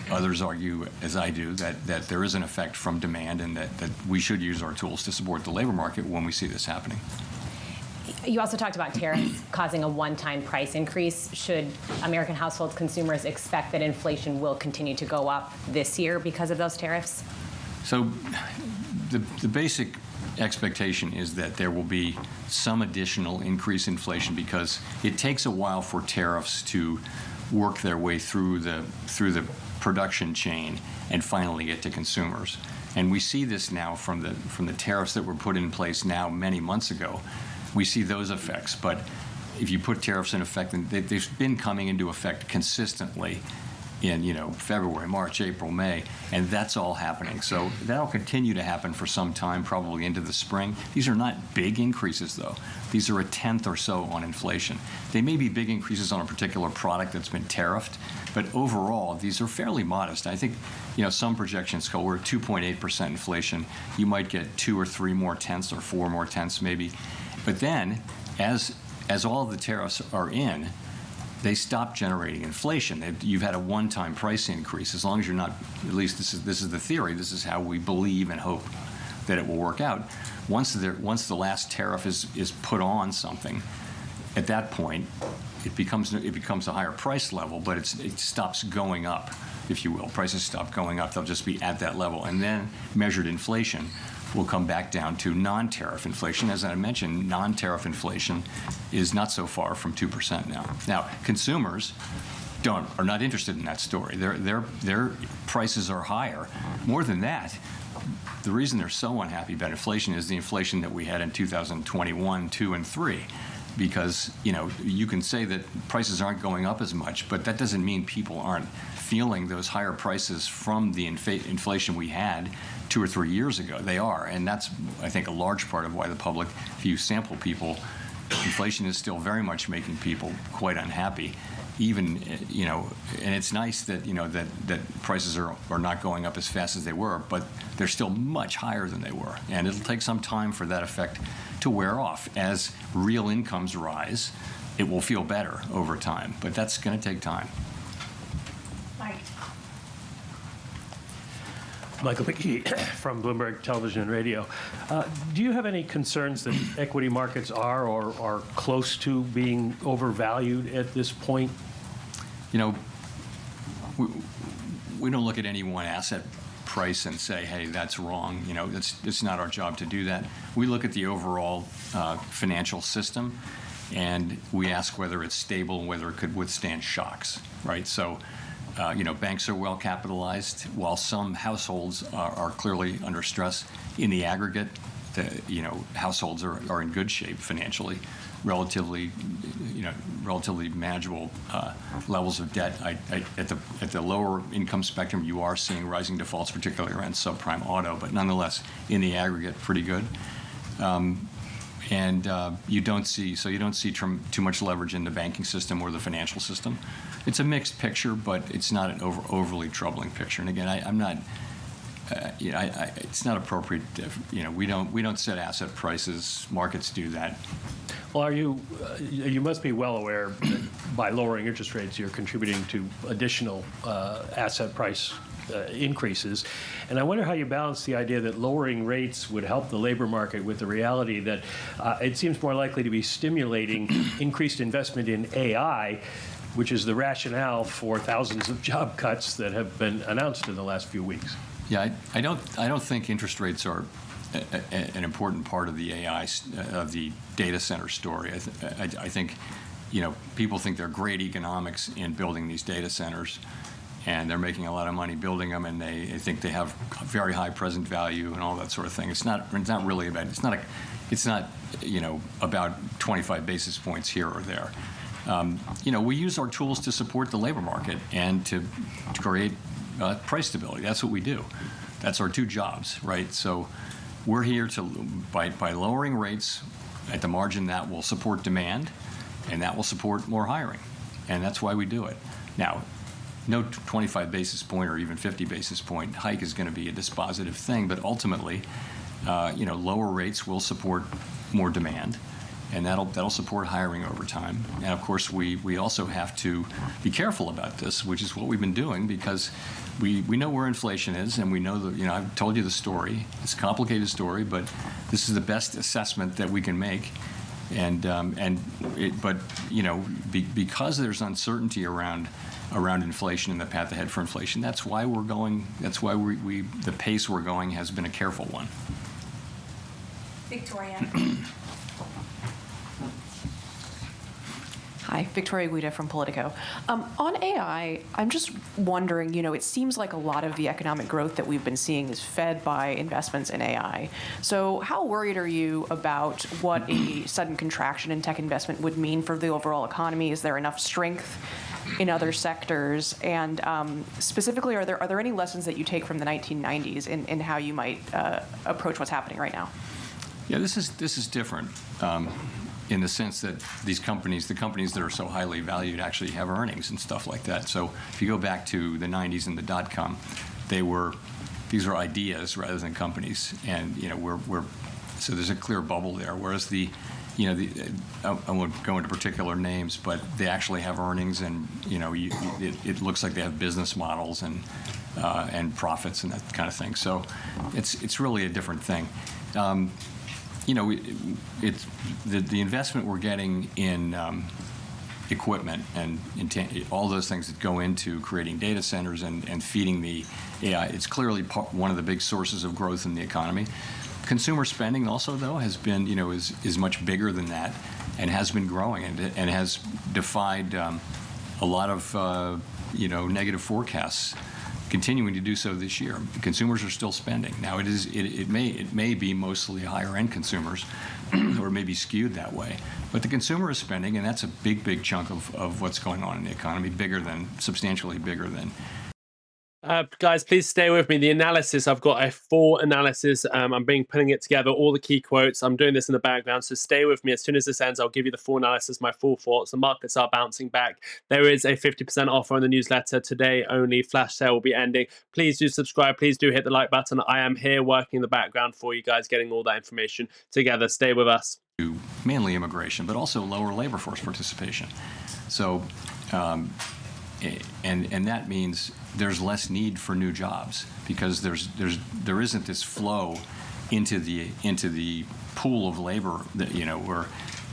others argue, as I do, that there is an effect from demand and that we should use our tools to support the labor market when we see this happening. You also talked about tariffs causing a one-time price increase. Should American household consumers expect that inflation will continue to go up this year because of those tariffs? So the basic expectation is that there will be some additional increase in inflation because it takes a while for tariffs to work their way through the production chain and finally get to consumers. And we see this now from the tariffs that were put in place now many months ago. We see those effects, but if you put tariffs in effect, and they've been coming into effect consistently in February, March, April, May, and that's all happening. So that'll continue to happen for some time, probably into the spring. These are not big increases, though. These are a tenth or so on inflation. They may be big increases on a particular product that's been tariffed, but overall, these are fairly modest. I think, some projections go, we're at 2.8% inflation. You might get 2 or 3 more tenths or 4 more tenths, maybe. But then, as all of the tariffs are in, they stop generating inflation. You've had a one-time price increase. As long as you're not, at least this is the theory. This is how we believe and hope that it will work out. Once the last tariff is put on something, at that point, it becomes a higher price level, but it stops going up, if you will. Prices stop going up. They'll just be at that level, and then measured inflation will come back down to non-tariff inflation. As I mentioned, non-tariff inflation is not so far from 2% now. Now, consumers are not interested in that story. Their prices are higher. More than that, the reason they're so unhappy about inflation is the inflation that we had in 2021, 2, and 3. Because you can say that prices aren't going up as much, but that doesn't mean people aren't feeling those higher prices from the inflation we had 2 or 3 years ago. They are, and that's, I think, a large part of why the public, if you sample people, inflation is still very much making people quite unhappy. Even, and it's nice that, that prices are not going up as fast as they were, but they're still much higher than they were. And it'll take some time for that effect to wear off. As real incomes rise, it will feel better over time, but that's going to take time. Michael Hickey from Bloomberg Television and Radio. Do you have any concerns that equity markets are or are close to being overvalued at this point? We don't look at any one asset price and say, hey, that's wrong. It's not our job to do that. We look at the overall financial system, and we ask whether it's stable and whether it could withstand shocks, right? So, banks are well capitalized, while some households are clearly under stress. In the aggregate, households are in good shape financially, relatively manageable levels of debt. At the lower income spectrum, you are seeing rising defaults, particularly around subprime auto, but nonetheless, in the aggregate, pretty good. You don't see too much leverage in the banking system or the financial system. It's a mixed picture, but it's not an overly troubling picture. And again, I'm not. It's not appropriate. We don't set asset prices. Markets do that. Well, you must be well aware that by lowering interest rates, you're contributing to additional asset price increases. And I wonder how you balance the idea that lowering rates would help the labor market with the reality that it seems more likely to be stimulating increased investment in AI, which is the rationale for thousands of job cuts that have been announced in the last few weeks. Yeah, I don't think interest rates are an important part of the AI of the data center story. I think people think they're great economics in building these data centers, and they're making a lot of money building them, and they think they have very high present value and all that sort of thing. It's not really about about 25 basis points here or there. We use our tools to support the labor market and to create price stability. That's what we do. That's our two jobs, right? So we're here by lowering rates at the margin, that will support demand, and that will support more hiring, and that's why we do it. Now, no 25 basis point or even 50 basis point hike is going to be a dispositive thing, but ultimately, lower rates will support more demand, and that'll support hiring over time. And of course, we also have to be careful about this, which is what we've been doing, because we know where inflation is, and we know that, I've told you the story. It's a complicated story, but this is the best assessment that we can make. Because there's uncertainty around inflation and the path ahead for inflation, that's why we're going. That's why the pace we're going has been a careful one. Victoria. Hi, Victoria Guida from Politico. On AI, I'm just wondering, it seems like a lot of the economic growth that we've been seeing is fed by investments in AI. So how worried are you about what a sudden contraction in tech investment would mean for the overall economy? Is there enough strength in other sectors? And specifically, are there any lessons that you take from the 1990s in how you might approach what's happening right now? Yeah, this is different. In the sense that the companies that are so highly valued actually have earnings and stuff like that. So if you go back to the 90s and the dot-com, these are ideas rather than companies, and so there's a clear bubble there. Whereas I won't go into particular names, but they actually have earnings, and it looks like they have business models and profits and that kind of thing. So it's really a different thing. The investment we're getting in equipment and all those things that go into creating data centers and feeding the AI, it's clearly one of the big sources of growth in the economy. Consumer spending also, though, has been, is much bigger than that, and has been growing and has defied a lot of, negative forecasts, continuing to do so this year. Consumers are still spending. Now, it may be mostly higher end consumers, or maybe skewed that way, but the consumer is spending, and that's a big chunk of what's going on in the economy, substantially bigger than. Guys, please stay with me. The analysis, I've got a full analysis. I'm putting it together, all the key quotes. I'm doing this in the background, so stay with me. As soon as this ends, I'll give you the full analysis, my full thoughts. The markets are bouncing back. There is a 50% offer on the newsletter today only. Flash sale will be ending. Please do subscribe. Please do hit the like button. I am here working in the background for you guys, getting all that information together. Stay with us. Mainly immigration, but also lower labor force participation. So, and that means there's less need for new jobs, because there isn't this flow into the pool of labor that where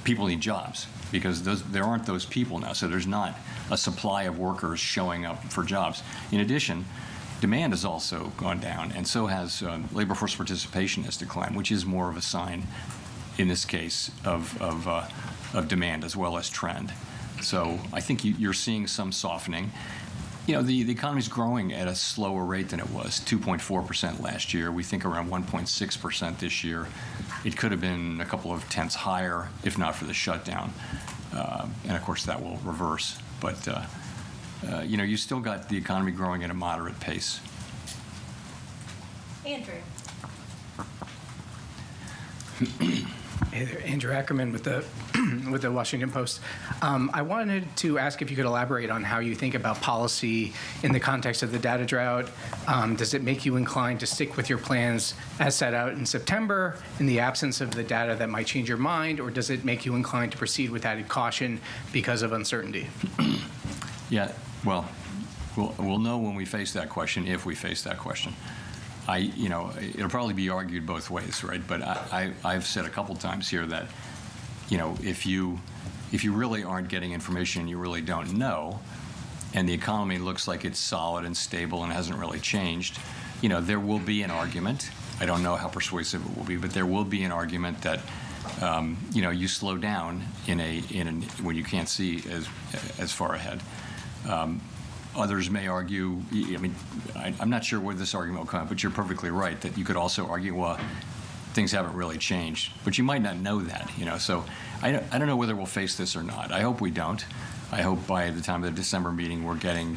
people need jobs, because there aren't those people now. So there's not a supply of workers showing up for jobs. In addition, demand has also gone down, and so has labor force participation has declined, which is more of a sign, in this case, of demand as well as trend. So I think you're seeing some softening. The economy's growing at a slower rate than it was, 2.4% last year. We think around 1.6% this year. It could have been a couple of tenths higher if not for the shutdown. And of course, that will reverse. But, you still got the economy growing at a moderate pace. Andrew. Hey there, Andrew Ackerman with the with the Washington Post. I wanted to ask if you could elaborate on how you think about policy in the context of the data drought. Does it make you inclined to stick with your plans as set out in September in the absence of the data that might change your mind, or does it make you inclined to proceed with added caution because of uncertainty? Yeah, well, we'll know when we face that question, if we face that question. It'll probably be argued both ways, right? But I've said a couple times here that, if you really aren't getting information you really don't know, and the economy looks like it's solid and stable and hasn't really changed, there will be an argument. I don't know how persuasive it will be, but there will be an argument that, you slow down when you can't see as far ahead. Others may argue, I'm not sure where this argument will come, but you're perfectly right that you could also argue, well, things haven't really changed. But you might not know that, So I don't know whether we'll face this or not. I hope we don't. I hope by the time of the December meeting we're getting,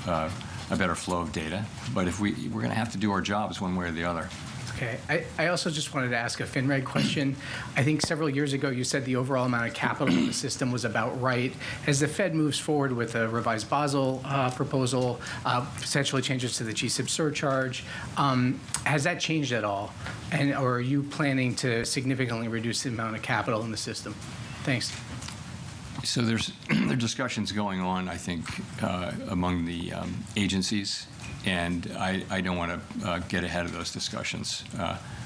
a better flow of data. But if we're going to have to do our jobs one way or the other. Okay. I also just wanted to ask a FinReg question. I think several years ago you said the overall amount of capital in the system was about right. As the Fed moves forward with a revised Basel proposal, potentially changes to the GSIB surcharge, has that changed at all? Or are you planning to significantly reduce the amount of capital in the system? Thanks. So there are discussions going on, I think, among the agencies. And I don't want to get ahead of those discussions.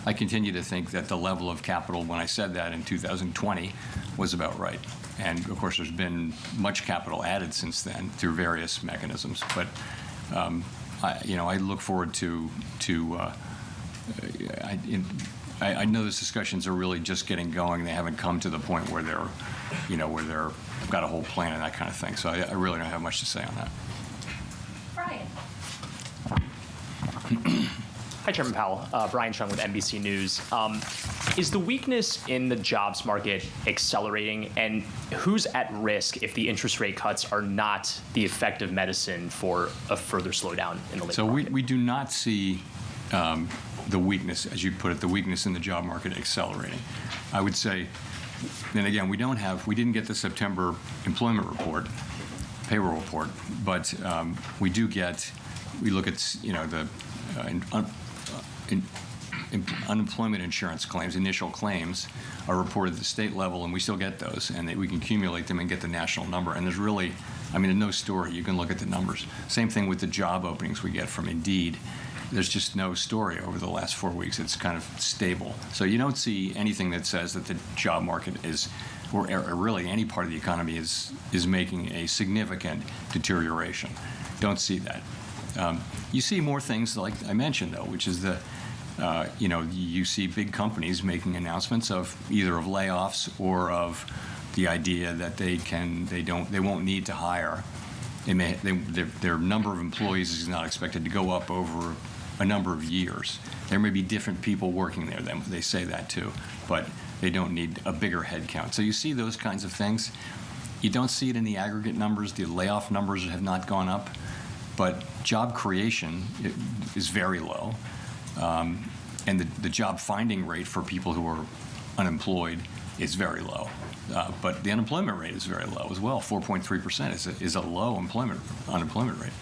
I continue to think that the level of capital, when I said that in 2020, was about right. And of course, there's been much capital added since then through various mechanisms. But I look forward to. I know those discussions are really just getting going. They haven't come to the point where they're got a whole plan and that kind of thing. So I really don't have much to say on that. Brian. Hi, Chairman Powell. Brian Chung with NBC News. Is the weakness in the jobs market accelerating, and who's at risk if the interest rate cuts are not the effective medicine for a further slowdown in the labor market? So we do not see the weakness, as you put it, the weakness in the job market accelerating. I would say, and again, we didn't get the September employment report, payroll report, but we look at, the unemployment insurance claims, initial claims, are reported at the state level, and we still get those, and we can accumulate them and get the national number. And there's really, in no story, you can look at the numbers. Same thing with the job openings we get from Indeed. There's just no story over the last 4 weeks. It's kind of stable. So you don't see anything that says that the job market is, or really any part of the economy is making a significant deterioration. Don't see that. You see more things like I mentioned, though, which is you see big companies making announcements of either of layoffs or of the idea that they won't need to hire. Their number of employees is not expected to go up over a number of years. There may be different people working there. They say that too, but they don't need a bigger head count. So you see those kinds of things. You don't see it in the aggregate numbers. The layoff numbers have not gone up. But job creation is very low, and the job finding rate for people who are unemployed is very low. But the unemployment rate is very low as well. 4.3% is a low unemployment rate.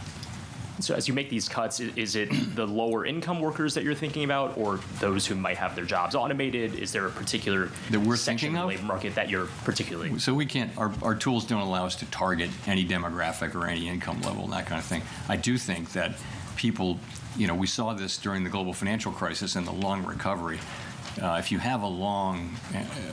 So as you make these cuts, is it the lower income workers that you're thinking about, or those who might have their jobs automated? Is there a particular section of the labor market that you're particularly? So we can't, our tools don't allow us to target any demographic or any income level and that kind of thing. I do think that people, we saw this during the global financial crisis and the long recovery. If you have a long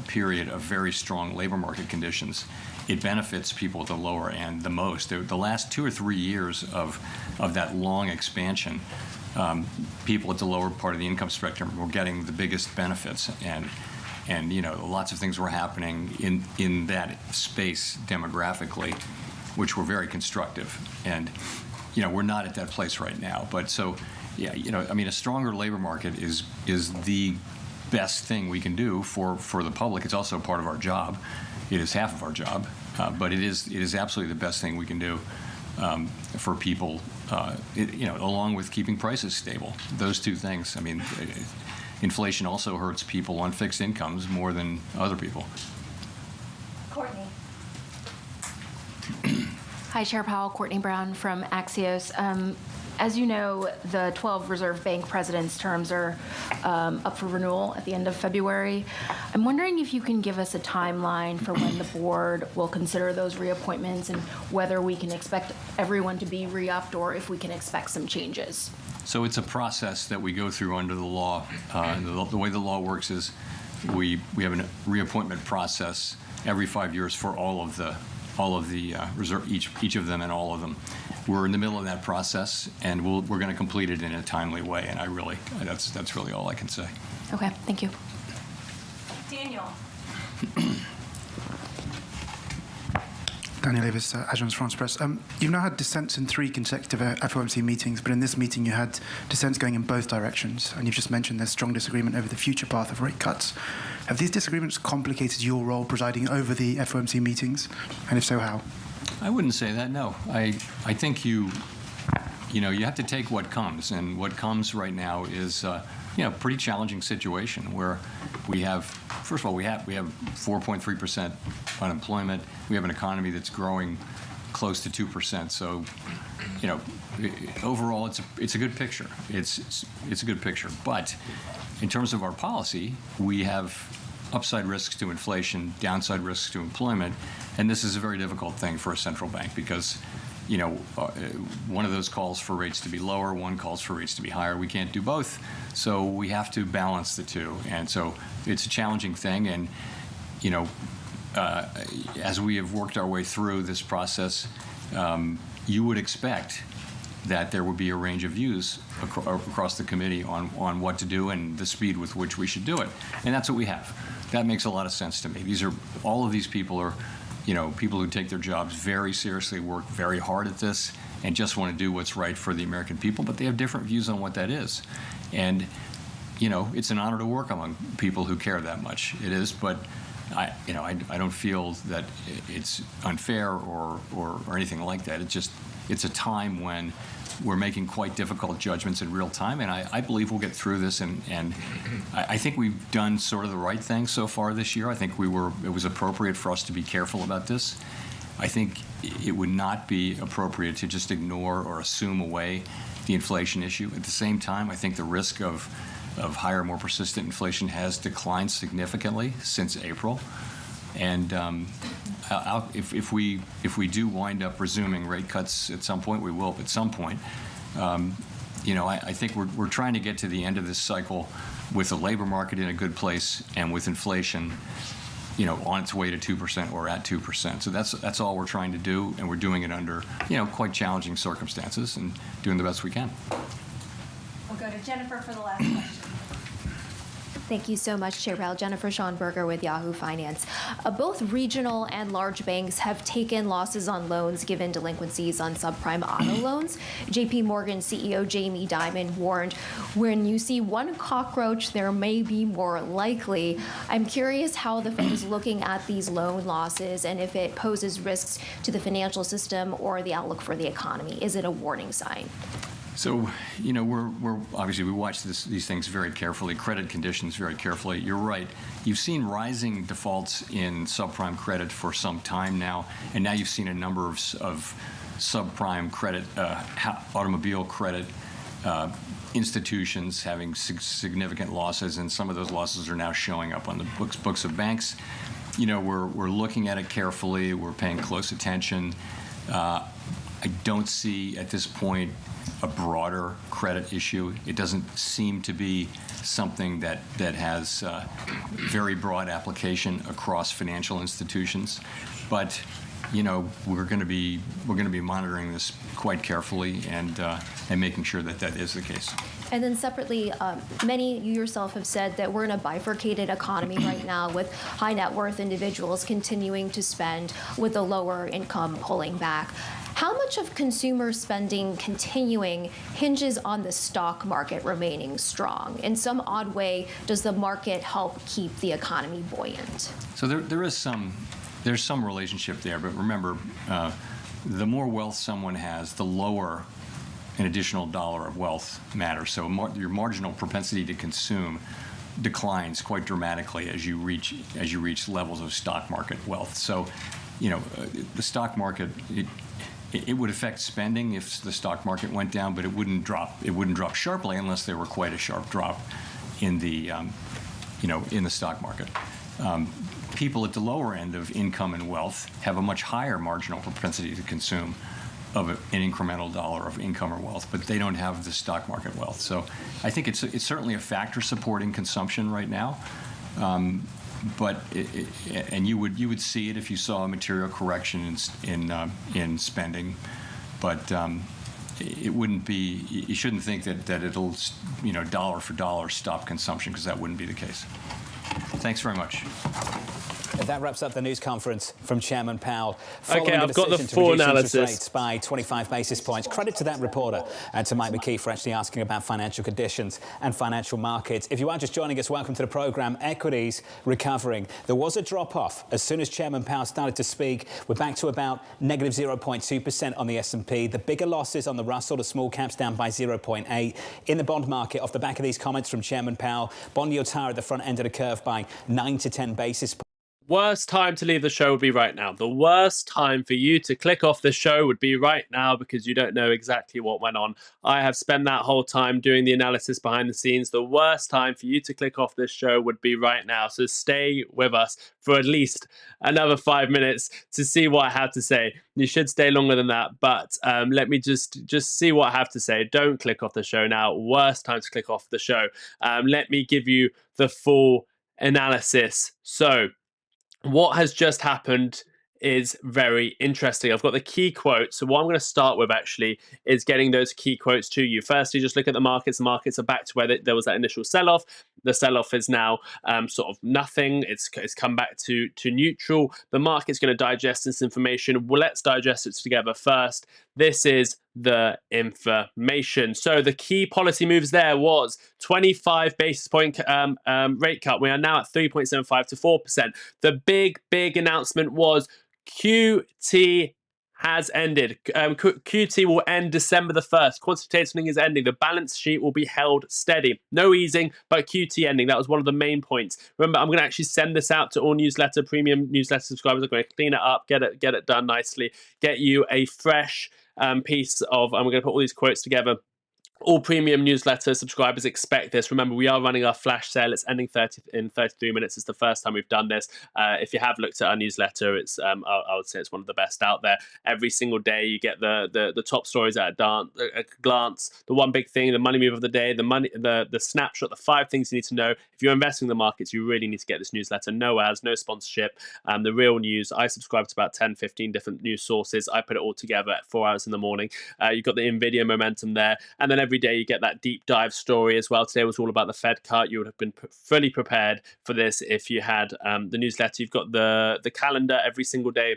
period of very strong labor market conditions, it benefits people at the lower end the most. The last 2 or 3 years of that long expansion, people at the lower part of the income spectrum were getting the biggest benefits, and lots of things were happening in that space demographically, which were very constructive. And we're not at that place right now. But so, yeah, I mean, a stronger labor market is the best thing we can do for the public. It's also part of our job. It is half of our job, but it is absolutely the best thing we can do for people. Along with keeping prices stable. Those two things. I mean, inflation also hurts people on fixed incomes more than other people. Courtney. Hi, Chair Powell. Courtney Brown from Axios. As you know, the 12 Reserve Bank presidents' terms are up for renewal at the end of February. I'm wondering if you can give us a timeline for when the board will consider those reappointments and whether we can expect everyone to be re-upped or if we can expect some changes. So it's a process that we go through under the law. The way the law works is we have a reappointment process every 5 years for all of the reserve, each of them and all of them. We're in the middle of that process, and we're going to complete it in a timely way. And that's really all I can say. Okay, thank you. Daniel. Daniel Davis, Agence France Presse. You've now had dissents in 3 consecutive FOMC meetings, but in this meeting you had dissents going in both directions, and you've just mentioned there's strong disagreement over the future path of rate cuts. Have these disagreements complicated your role presiding over the FOMC meetings, and if so, how? I wouldn't say that, no. I think you have to take what comes, and what comes right now is pretty challenging situation where we have, first of all, we have 4.3% unemployment. We have an economy that's growing close to 2%. So, overall, it's a good picture. It's a good picture. But in terms of our policy, we have upside risks to inflation, downside risks to employment, and this is a very difficult thing for a central bank because, one of those calls for rates to be lower, one calls for rates to be higher. We can't do both, so we have to balance the two, and so it's a challenging thing. And as we have worked our way through this process, you would expect that there would be a range of views across the committee on what to do and the speed with which we should do it, and that's what we have. That makes a lot of sense to me. All of these people are, people who take their jobs very seriously, work very hard at this, and just want to do what's right for the American people, but they have different views on what that is. And, it's an honor to work among people who care that much. It is, but I don't feel that it's unfair or anything like that. It's a time when we're making quite difficult judgments in real time, and I believe we'll get through this, and I think we've done sort of the right thing so far this year. I think it was appropriate for us to be careful about this. I think it would not be appropriate to just ignore or assume away the inflation issue. At the same time, I think the risk of higher, more persistent inflation has declined significantly since April. And if we do wind up resuming rate cuts at some point, we will at some point. I think we're trying to get to the end of this cycle with the labor market in a good place and with inflation, on its way to 2% or at 2%. So that's all we're trying to do, and we're doing it under quite challenging circumstances and doing the best we can. We'll go to Jennifer for the last question. Thank you so much, Chair Powell. Jennifer Schonberger with Yahoo Finance. Both regional and large banks have taken losses on loans given delinquencies on subprime auto loans. JP Morgan CEO Jamie Dimon warned, when you see one cockroach, there may be more likely. I'm curious how the Fed is looking at these loan losses and if it poses risks to the financial system or the outlook for the economy. Is it a warning sign? So, we're obviously we watch these things very carefully, credit conditions very carefully. You're right. You've seen rising defaults in subprime credit for some time now, and now you've seen a number of subprime credit, automobile credit institutions having significant losses, and some of those losses are now showing up on the books of banks. We're looking at it carefully. We're paying close attention. I don't see at this point a broader credit issue. It doesn't seem to be something that has very broad application across financial institutions, but we're going to be monitoring this quite carefully and making sure that is the case. And then separately, many, you yourself have said that we're in a bifurcated economy right now with high net worth individuals continuing to spend with the lower income pulling back. How much of consumer spending continuing hinges on the stock market remaining strong? In some odd way, does the market help keep the economy buoyant? So there's some relationship there, but remember, the more wealth someone has, the lower an additional dollar of wealth matters. So your marginal propensity to consume declines quite dramatically as you reach levels of stock market wealth. So, the stock market it would affect spending if the stock market went down, but it wouldn't drop sharply unless there were quite a sharp drop in the in the stock market. People at the lower end of income and wealth have a much higher marginal propensity to consume of an incremental dollar of income or wealth, but they don't have the stock market wealth. So I think it's certainly a factor supporting consumption right now. And you would see it if you saw a material correction in spending, but it wouldn't be. You shouldn't think that it'll dollar for dollar stop consumption, because that wouldn't be the case. Thanks very much. That wraps up the news conference from Chairman Powell. Okay, I've got the full analysis. Rates by 25 basis points. Credit to that reporter and to Mike McKee for actually asking about financial conditions and financial markets. If you are just joining us, welcome to the program. Equities recovering. There was a drop-off as soon as Chairman Powell started to speak. We're back to about negative 0.2% on the S&P. The bigger losses on the Russell, the small caps down by 0.8. In the bond market, off the back of these comments from Chairman Powell, bond yields higher at the front end of the curve by 9 to 10 basis points. Worst time to leave the show would be right now. The worst time for you to click off the show would be right now, because you don't know exactly what went on. I have spent that whole time doing the analysis behind the scenes. The worst time for you to click off this show would be right now. So stay with us for at least another 5 minutes to see what I have to say. You should stay longer than that, but let me just see what I have to say. Don't click off the show now. Worst time to click off the show. Let me give you the full analysis. So, what has just happened is very interesting. I've got the key quotes. So what I'm going to start with actually is getting those key quotes to you. Firstly, just look at the markets. The markets are back to where there was that initial sell-off. The sell-off is now sort of nothing. It's come back to neutral. The market's going to digest this information. Well, let's digest it together first. This is the information. So the key policy moves there was 25 basis point rate cut. We are now at 3.75 to 4%. The big announcement was QT has ended. QT will end December the 1st. Quantitative tightening is ending. The balance sheet will be held steady. No easing, but QT ending. That was one of the main points. Remember, I'm going to actually send this out to all premium newsletter subscribers. I'm going to clean it up, get it done nicely, get you a fresh piece of, and we're going to put all these quotes together. All premium newsletter subscribers expect this. Remember, we are running our flash sale. It's ending in 33 minutes. It's the first time we've done this. If you have looked at our newsletter, it's I would say it's one of the best out there. Every single day, you get the top stories at a glance. The one big thing, the money move of the day, the snapshot, the 5 things you need to know. If you're investing in the markets, you really need to get this newsletter. No ads, no sponsorship. The real news. I subscribe to about 10, 15 different news sources. I put it all together at 4 hours in the morning. You've got the NVIDIA momentum there, and then every day you get that deep dive story as well. Today was all about the Fed cut. You would have been fully prepared for this if you had the newsletter. You've got the calendar every single day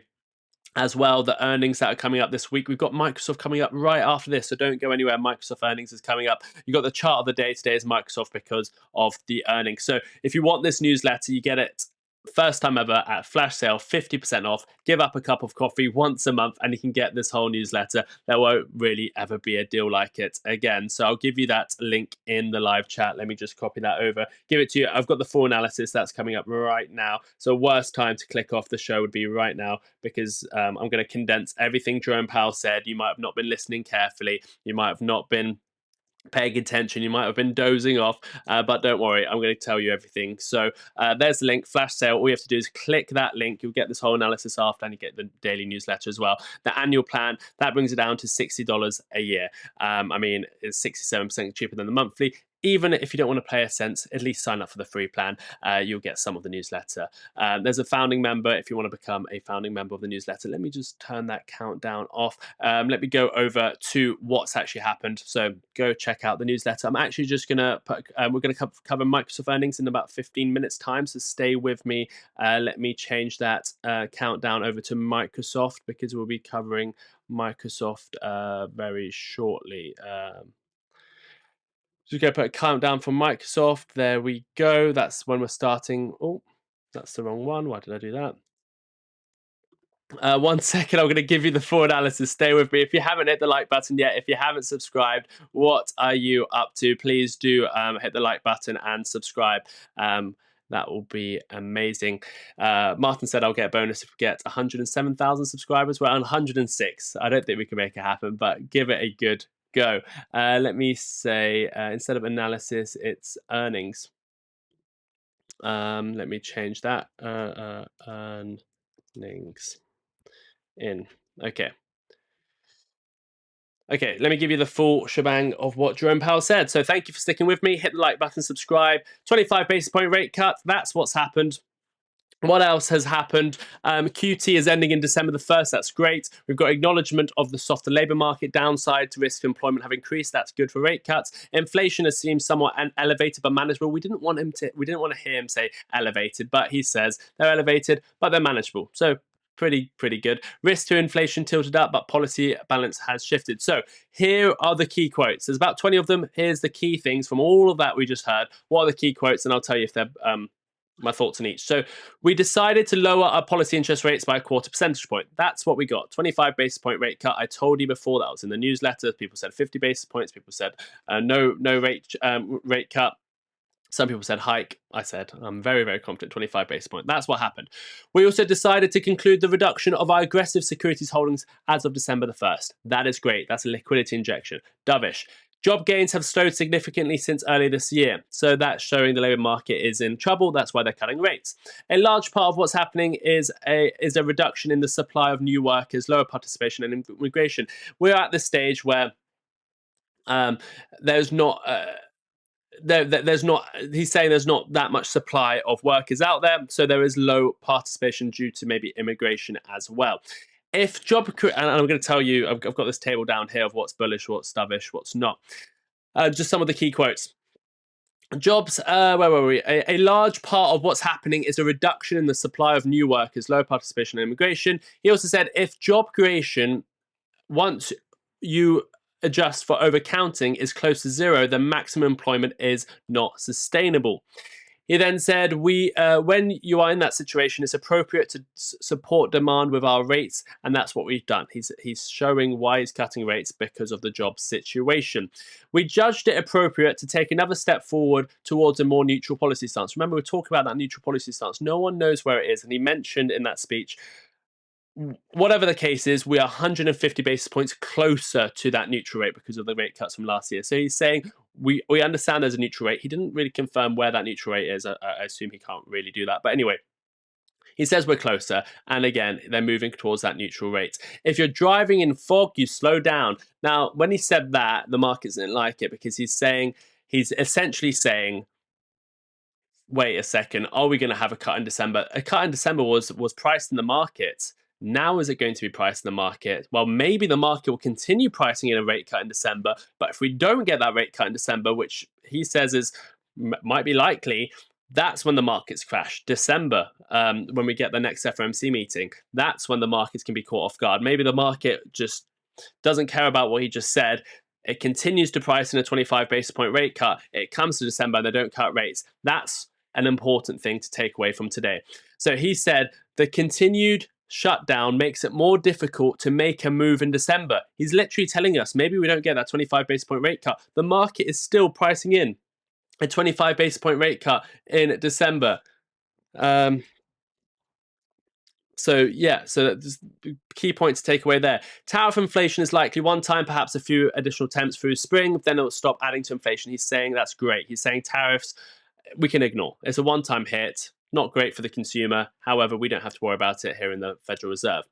as well. The earnings that are coming up this week. We've got Microsoft coming up right after this, so don't go anywhere. Microsoft earnings is coming up. You got the chart of the day. Today is Microsoft because of the earnings. So if you want this newsletter, you get it first time ever at flash sale, 50% off. Give up a cup of coffee once a month and you can get this whole newsletter. There won't really ever be a deal like it again. So I'll give you that link in the live chat. Let me just copy that over, give it to you. I've got the full analysis that's coming up right now. So worst time to click off the show would be right now, because I'm going to condense everything Jerome Powell said. You might have not been listening carefully. You might have not been paying attention, you might have been dozing off, but don't worry, I'm going to tell you everything. So there's the link, flash sale. All you have to do is click that link. You'll get this whole analysis after, and you get the daily newsletter as well. The annual plan, that brings it down to $60 a year. I mean, it's 67% cheaper than the monthly. even if you don't want to pay a cent, at least sign up for the free plan. You'll get some of the newsletter. There's a founding member if you want to become a founding member of the newsletter. Let me just turn that countdown off. Let me go over to what's actually happened. So go check out the newsletter. I'm actually just going to put, we're going to cover Microsoft earnings in about 15 minutes time. So stay with me. Let me change that countdown over to Microsoft because we'll be covering Microsoft very shortly. Just going to put a countdown for Microsoft. There we go. That's when we're starting. Oh, that's the wrong one. Why did I do that? 1 second, I'm going to give you the full analysis. Stay with me. If you haven't hit the like button yet, if you haven't subscribed, what are you up to? Please do hit the like button and subscribe. That will be amazing. Martyn said I'll get a bonus if we get 107,000 subscribers. We're on 106. I don't think we can make it happen, but give it a good go. Let me say, instead of analysis, it's earnings. Let me change that. Earnings in. Okay. Okay, let me give you the full shebang of what Jerome Powell said. So thank you for sticking with me. Hit the like button, subscribe. 25 basis point rate cut. That's what's happened. What else has happened? QT is ending in December the 1st. That's great. We've got acknowledgement of the softer labour market. Downside to risk of employment have increased. That's good for rate cuts. Inflation has seemed somewhat elevated but manageable. We didn't want to hear him say elevated, but he says they're elevated, but they're manageable. So pretty good. Risk to inflation tilted up, but policy balance has shifted. So here are the key quotes. There's about 20 of them. Here's the key things from all of that we just heard. What are the key quotes? And I'll tell you if they're my thoughts on each. So we decided to lower our policy interest rates by a 1/4 percentage point. That's what we got. 25 basis point rate cut. I told you before, that was in the newsletter. People said 50 basis points. People said no rate cut. Some people said hike. I said I'm very confident 25 basis point. That's what happened. We also decided to conclude the reduction of our aggressive securities holdings as of December the 1st. That is great. That's a liquidity injection. Dovish. Job gains have slowed significantly since early this year, so that's showing the labour market is in trouble. That's why they're cutting rates. A large part of what's happening is a reduction in the supply of new workers, lower participation and immigration. We're at the stage where there's not. He's saying there's not that much supply of workers out there, so there is low participation due to maybe immigration as well. If job, and I'm going to tell you, I've got this table down here of what's bullish, what's dovish, what's not. Just some of the key quotes. Jobs, where were we? A large part of what's happening is a reduction in the supply of new workers, low participation and immigration. He also said if job creation, once you adjust for overcounting, is close to zero, then maximum employment is not sustainable. He then said, when you are in that situation, it's appropriate to support demand with our rates, and that's what we've done. He's showing why he's cutting rates because of the job situation. We judged it appropriate to take another step forward towards a more neutral policy stance. Remember, we're talking about that neutral policy stance. No one knows where it is, and he mentioned in that speech, whatever the case is, we are 150 basis points closer to that neutral rate because of the rate cuts from last year. So he's saying we understand there's a neutral rate. He didn't really confirm where that neutral rate is. I assume he can't really do that. But anyway, he says we're closer. And again, they're moving towards that neutral rate. If you're driving in fog, you slow down. Now, when he said that, the markets didn't like it because he's essentially saying, wait a second, are we going to have a cut in December? A cut in December was priced in the market. Now is it going to be priced in the market? Well, maybe the market will continue pricing in a rate cut in December, but if we don't get that rate cut in December, which he says might be likely, that's when the markets crash. December, when we get the next FOMC meeting, that's when the markets can be caught off guard. Maybe the market just doesn't care about what he just said. It continues to price in a 25 basis point rate cut. It comes to December and they don't cut rates. That's an important thing to take away from today. So he said the continued shutdown makes it more difficult to make a move in December. He's literally telling us maybe we don't get that 25 basis point rate cut. The market is still pricing in a 25 basis point rate cut in December. So that's key point to take away there. Tariff inflation is likely one time, perhaps a few additional attempts through spring, then it'll stop adding to inflation. He's saying that's great. He's saying tariffs we can ignore. It's a one-time hit. Not great for the consumer. However, we don't have to worry about it here in the Federal Reserve.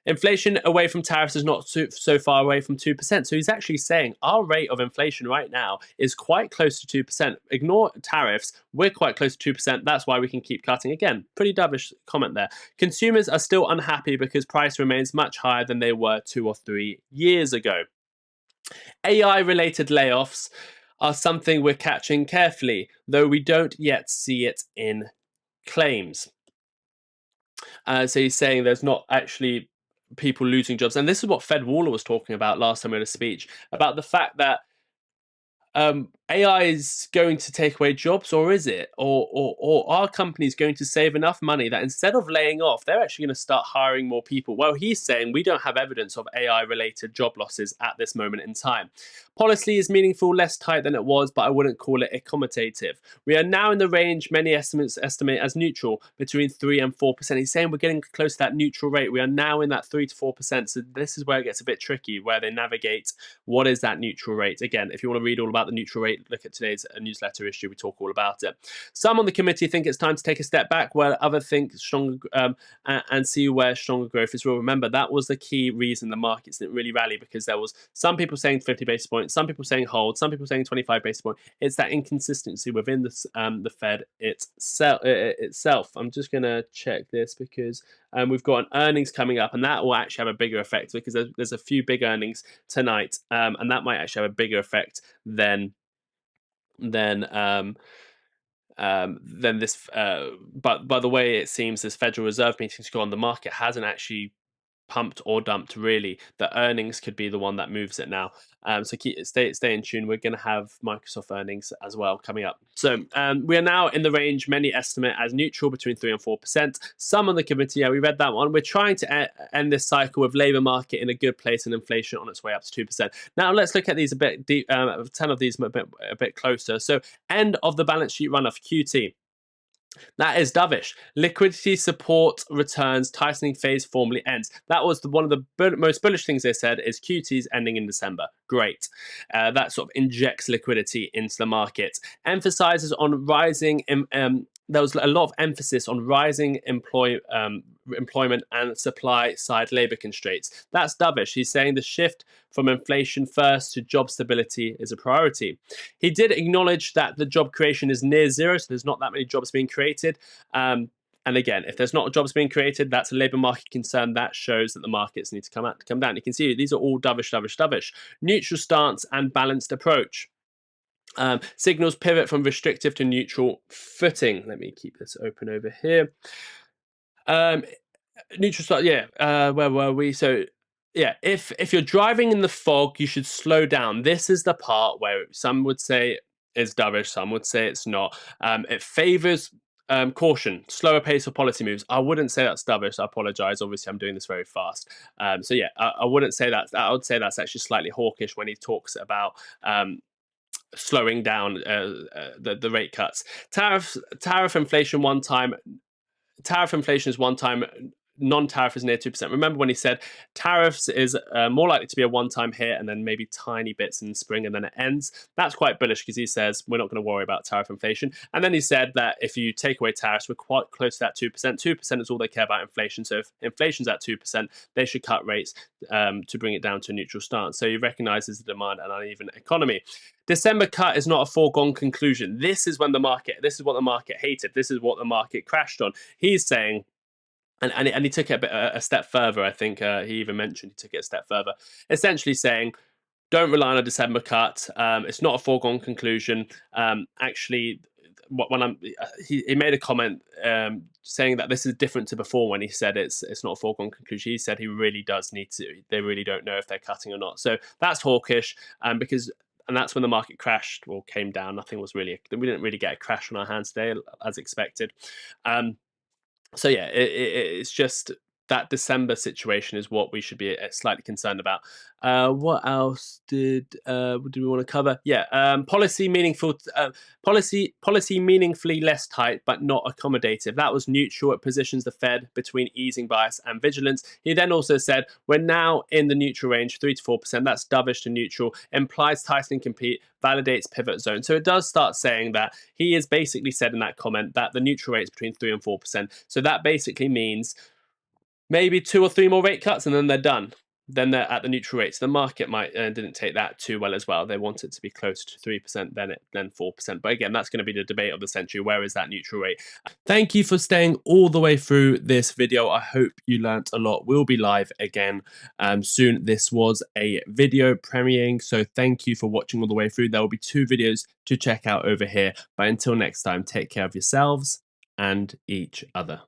Inflation away from tariffs is not so far away from 2%. So he's actually saying our rate of inflation right now is quite close to 2%. Ignore tariffs, we're quite close to 2%. That's why we can keep cutting. Again, pretty dovish comment there. Consumers are still unhappy because price remains much higher than they were 2 or 3 years ago. AI-related layoffs are something we're catching carefully, though we don't yet see it in claims. So he's saying there's not actually people losing jobs. And this is what Fed Waller was talking about last time in a speech, about the fact that AI is going to take away jobs, or is it? Or are companies going to save enough money that instead of laying off, they're actually going to start hiring more people? Well, he's saying we don't have evidence of AI-related job losses at this moment in time. Policy is meaningful, less tight than it was, but I wouldn't call it accommodative. We are now in the range many estimates estimate as neutral, between 3 and 4%. He's saying we're getting close to that neutral rate. We are now in that 3 to 4%. So this is where it gets a bit tricky, where they navigate what is that neutral rate. Again, if you want to read all about the neutral rate, look at today's newsletter issue. We talk all about it. Some on the committee think it's time to take a step back, while others think stronger and see where stronger growth is real. Remember, that was the key reason the markets didn't really rally, because there was some people saying 50 basis points, some people saying hold, some people saying 25 basis points. It's that inconsistency within the Fed itself. I'm just going to check this because we've got an earnings coming up, and that will actually have a bigger effect, because there's a few big earnings tonight, and that might actually have a bigger effect than this. But by the way, it seems this Federal Reserve meeting's gone, the market hasn't actually pumped or dumped really. The earnings could be the one that moves it now. So stay in tune. We're going to have Microsoft earnings as well coming up. So we are now in the range many estimate as neutral, between 3 and 4%. Some on the committee, yeah, we read that one. We're trying to end this cycle with labour market in a good place and inflation on its way up to 2%. Now let's look at these a bit deep, 10 of these a bit closer. So end of the balance sheet runoff, QT. That is dovish. Liquidity support returns, tightening phase formally ends. That was one of the most bullish things they said, is QT's ending in December. Great. That sort of injects liquidity into the market. Emphasizes on rising, there was a lot of emphasis on rising employment and supply side labor constraints. That's dovish. He's saying the shift from inflation first to job stability is a priority. He did acknowledge that the job creation is near zero, so there's not that many jobs being created. And again, if there's not jobs being created, that's a labour market concern. That shows that the markets need to come down. You can see these are all dovish. Neutral stance and balanced approach. Signals pivot from restrictive to neutral footing. Let me keep this open over here. Neutral start, yeah. Where were we? So, yeah, if you're driving in the fog, you should slow down. This is the part where some would say it's dovish, some would say it's not. It favours caution, slower pace of policy moves. I wouldn't say that's dovish. I apologise. Obviously, I'm doing this very fast. So yeah, I wouldn't say that. I would say that's actually slightly hawkish when he talks about slowing down the rate cuts. Tariff inflation one time. Tariff inflation is one time. Non-tariff is near 2%. Remember when he said tariffs is more likely to be a one-time hit and then maybe tiny bits in the spring and then it ends? That's quite bullish, because he says we're not going to worry about tariff inflation. And then he said that if you take away tariffs, we're quite close to that 2%. 2% is all they care about inflation. So if inflation's at 2%, they should cut rates to bring it down to a neutral stance. So he recognises the demand and uneven economy. December cut is not a foregone conclusion. This is what the market hated. This is what the market crashed on. He's saying, and he took it a step further. I think he even mentioned he took it a step further, essentially saying, don't rely on a December cut. It's not a foregone conclusion. Actually, he made a comment saying that this is different to before, when he said it's not a foregone conclusion. He said he really does need to. They really don't know if they're cutting or not. So that's hawkish, because. And that's when the market crashed or came down. We didn't really get a crash on our hands today, as expected. So yeah, it's just that December situation is what we should be slightly concerned about. What else do we want to cover? Yeah, policy meaningfully less tight, but not accommodative. That was neutral. It positions the Fed between easing bias and vigilance. He then also said we're now in the neutral range, 3 to 4%. That's dovish to neutral. Implies tightening compete, validates pivot zone. So it does start saying that he has basically said in that comment that the neutral rate is between 3 and 4%. So that basically means maybe 2 or 3 more rate cuts, and then they're done. Then they're at the neutral rate. So the market might didn't take that too well as well. They want it to be closer to 3%, then 4%. But again, that's going to be the debate of the century. Where is that neutral rate? Thank you for staying all the way through this video. I hope you learnt a lot. We'll be live again soon. This was a video premiering, so thank you for watching all the way through. There will be 2 videos to check out over here. But until next time, take care of yourselves and each other.